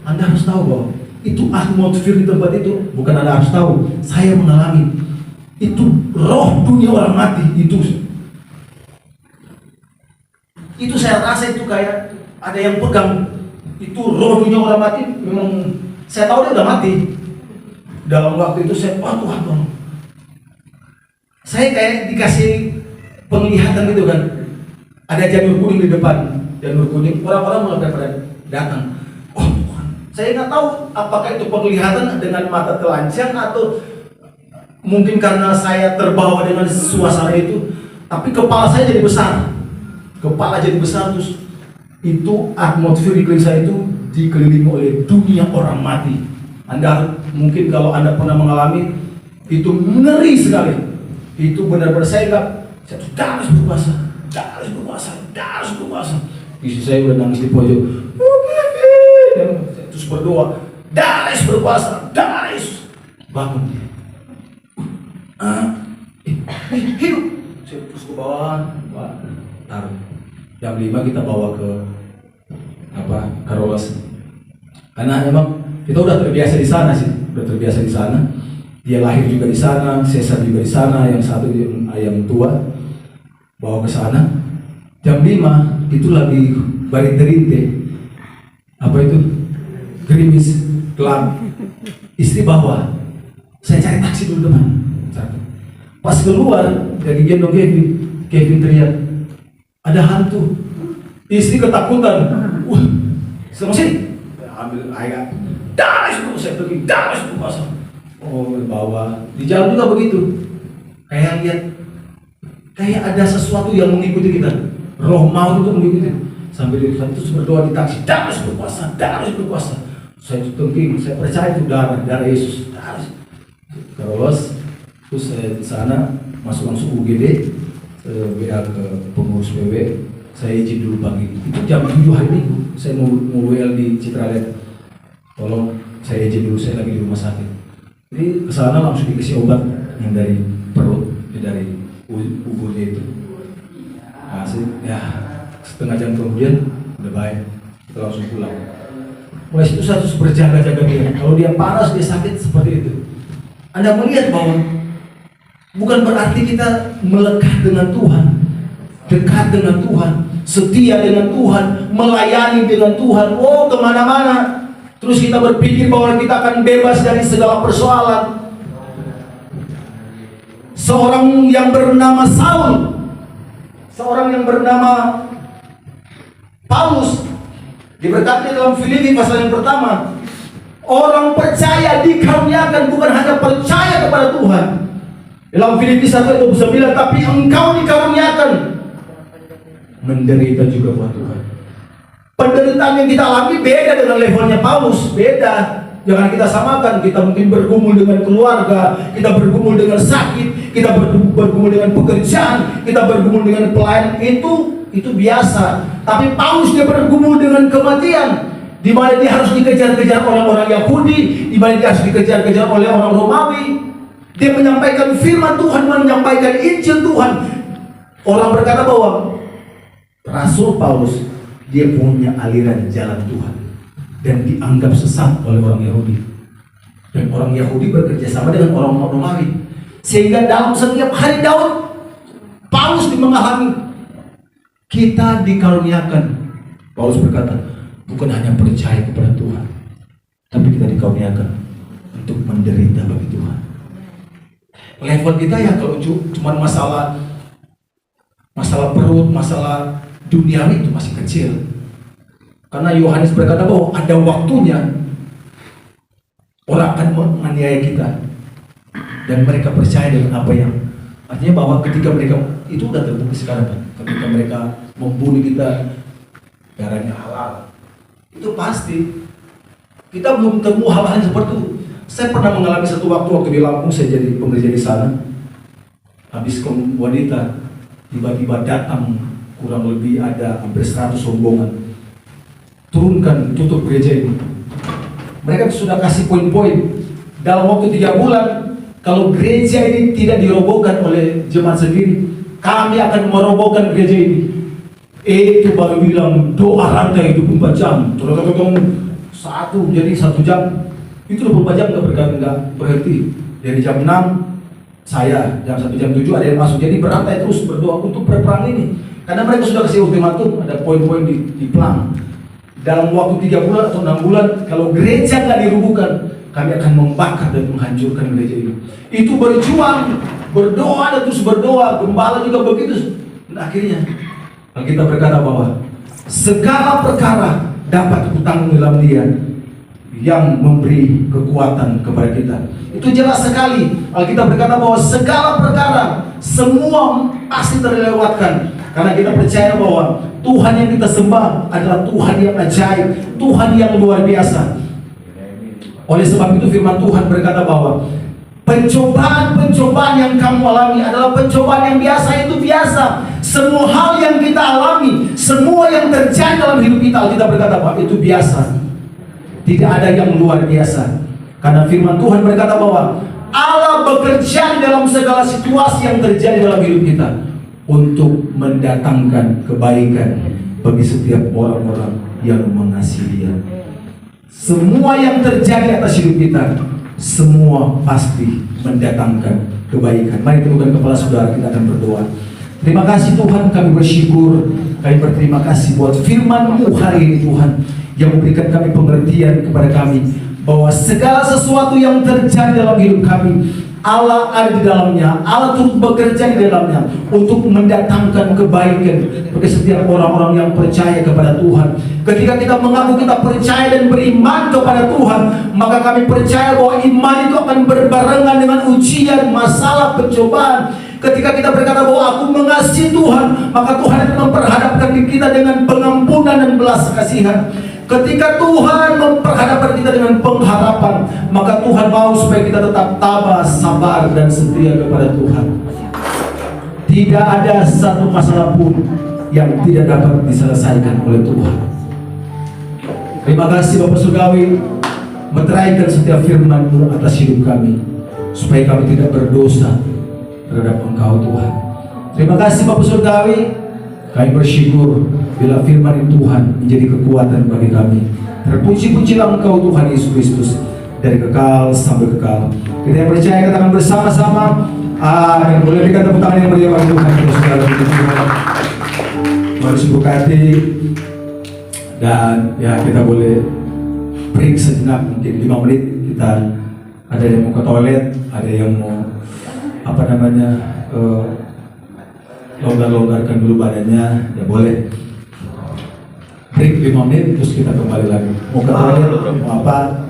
S4: Anda harus tahu bahwa itu atmosfer di tempat itu, bukan Anda harus tahu, saya mengalami itu roh dunia orang mati itu saya rasa itu kayak ada yang pegang itu roh dunia orang mati. Memang saya tahu dia udah mati. Dalam waktu itu saya, oh Tuhan, saya kayak dikasih penglihatan gitu kan, ada janur kuning di depan, janur kuning, orang-orang mulai pada datang. Oh Tuhan, saya nggak tahu apakah itu penglihatan dengan mata telanjang atau mungkin karena saya terbawa dengan suasana itu, tapi kepala saya jadi besar, terus itu atmosfer di saya itu dikelilingi oleh dunia orang mati. Anda mungkin kalau Anda pernah mengalami itu ngeri sekali. Itu benar-benar saya harus berpuasa. Istri saya udah nangis di pojok, terus berdoa, Daris berpuasa, Daris bangun dia. Hidup. Saya terus ke bawah, taruh. Jam 5 kita bawa ke Karolos. Karena memang kita udah terbiasa di sana sih, Dia lahir juga di sana, sesar juga di sana, yang satu yang tua bawa ke sana. Jam 5 itu lagi balik derinte. Apa itu? Gerimis, gelap. Istri bawa. Saya cari taksi dulu depan. Pas keluar dari gendong Kevin teriak, ada hantu. Istri ketakutan. Wah, sama sini. Ambil air. Daris itu saya pergi, Daris itu pasang. Oh, bawa. Di jalan juga begitu. Kayak lihat, kayak ada sesuatu yang mengikuti kita. Roh maut itu mengikuti. Sambil di sana terus berdoa di taksi, Daris berpuasa, Daris berpuasa. Saya tengking, saya percaya itu darah Yesus. Daris. Terus saya di sana masuk langsung UGD, WA ke pengurus PW, saya izin dulu pagi. Itu jam 7 hari Minggu, saya mau WL di Citraland. Tolong saya izin dulu, saya lagi di rumah sakit. Jadi ke sana langsung dikasih obat yang dari perut, dari uburnya itu. Nah, ya setengah jam kemudian udah baik, kita langsung pulang. Mulai situ saya harus berjaga-jaga dia. Kalau dia panas, dia sakit seperti itu. Anda melihat bahwa bukan berarti kita melekat dengan Tuhan, dekat dengan Tuhan, setia dengan Tuhan, melayani dengan Tuhan, oh kemana-mana. Terus kita berpikir bahwa kita akan bebas dari segala persoalan. Seorang yang bernama Saul, seorang yang bernama Paulus, diberkati dalam Filipi pasal yang pertama, orang percaya dikaruniakan, bukan hanya percaya kepada Tuhan. Dalam Filipi 1:29, tapi engkau dikaruniakan menderita juga buat Tuhan. Penderitaan yang kita alami beda dengan levelnya Paulus, beda. Jangan kita samakan. Kita mungkin bergumul dengan keluarga, kita bergumul dengan sakit, kita bergumul dengan pekerjaan, kita bergumul dengan pelayan, itu biasa. Tapi Paulus dia bergumul dengan kematian, di mana dia harus dikejar-kejar orang-orang Yahudi, di mana dia harus dikejar-kejar oleh orang Romawi. Dia menyampaikan firman Tuhan, menyampaikan Injil Tuhan. Orang berkata bahwa Rasul Paulus dia punya aliran jalan Tuhan dan dianggap sesat oleh orang Yahudi. Dan orang Yahudi bekerja sama dengan orang Romawi. Sehingga dalam setiap hari Daud, Paulus mengalami, kita dikaruniakan. Paulus berkata, bukan hanya percaya kepada Tuhan, tapi kita dikaruniakan untuk menderita bagi Tuhan. Level kita ya kalau cuma masalah perut, masalah duniawi itu masih kecil. Karena Yohanes berkata bahwa ada waktunya orang akan menganiaya kita dan mereka percaya dengan apa yang artinya bahwa ketika mereka itu udah terbukti sekarang kan, ketika mereka membunuh kita darahnya halal, itu pasti kita belum temu hal-hal seperti itu. Saya pernah mengalami satu waktu di Lampung, saya jadi pekerja di sana. habis kaum wanita tiba-tiba datang, kurang lebih ada hampir 100 rombongan, turunkan, tutup gereja ini. Mereka sudah kasih poin-poin dalam waktu 3 bulan. Kalau gereja ini tidak dirobohkan oleh jemaat sendiri, kami akan merobohkan gereja ini. Itu baru bilang doa rantai 24 jam. Tolong satu jadi 1 jam. Itu 24 jam nggak berhenti. Dari jam 6 saya jam 1 jam 7 ada yang masuk. Jadi berantai terus berdoa untuk perang ini. Karena mereka sudah kasih ultimatum, ada poin-poin di plan. Dalam waktu 3 bulan atau 6 bulan, kalau gereja nggak dirubuhkan, kami akan membakar dan menghancurkan gereja ini. Itu berjuang, berdoa dan terus berdoa. Gembala juga begitu. Dan akhirnya kita berkata bahwa segala perkara dapat kutanggung dalam Dia yang memberi kekuatan kepada kita. Itu jelas sekali. Kita berkata bahwa segala perkara semua pasti terlewatkan, karena kita percaya bahwa Tuhan yang kita sembah adalah Tuhan yang ajaib, Tuhan yang luar biasa. Oleh sebab itu firman Tuhan berkata bahwa pencobaan-pencobaan yang kamu alami adalah pencobaan yang biasa. Itu biasa. Semua hal yang kita alami, semua yang terjadi dalam hidup kita, kita berkata bahwa itu biasa. Tidak ada yang luar biasa. Karena firman Tuhan berkata bahwa Allah bekerja di dalam segala situasi yang terjadi dalam hidup kita untuk mendatangkan kebaikan bagi setiap orang-orang yang mengasihi Dia. Semua yang terjadi atas hidup kita, semua pasti mendatangkan kebaikan. Mari tundukkan kepala saudara, kita akan berdoa. Terima kasih Tuhan, kami bersyukur, kami berterima kasih buat firman-Mu hari ini Tuhan, yang memberikan kami pengertian kepada kami bahwa segala sesuatu yang terjadi dalam hidup kami, Allah ada di dalamnya, Allah turut bekerja di dalamnya untuk mendatangkan kebaikan bagi setiap orang-orang yang percaya kepada Tuhan. Ketika kita mengaku kita percaya dan beriman kepada Tuhan, maka kami percaya bahwa iman itu akan berbarengan dengan ujian, masalah, pencobaan. Ketika kita berkata bahwa aku mengasihi Tuhan, maka Tuhan akan memperhadapkan kita dengan pengampunan dan belas kasihan. Ketika Tuhan memperhadapkan kita dengan pengharapan, maka Tuhan mau supaya kita tetap tabah, sabar, dan setia kepada Tuhan. Tidak ada satu masalah pun yang tidak dapat diselesaikan oleh Tuhan. Terima kasih Bapak Surgawi, meteraikan setiap firman-Mu atas hidup kami, supaya kami tidak berdosa terhadap Engkau Tuhan. Terima kasih Bapak Surgawi, kami bersyukur bila firman Tuhan menjadi kekuatan bagi kami. Terpuji-pujilah Engkau Tuhan Yesus Kristus dari kekal sampai kekal. Kita yang percaya katakan bersama-sama amin. Boleh berikan tepuk tangan yang meriah bagi Tuhan. Mari berkati dan ya kita boleh break sejenak, mungkin 5 menit. Kita ada yang mau ke toilet, ada yang mau longgar-longgarkan dulu badannya, ya boleh. Break 5 menit terus kita kembali lagi. Mau ke toilet, mau apa?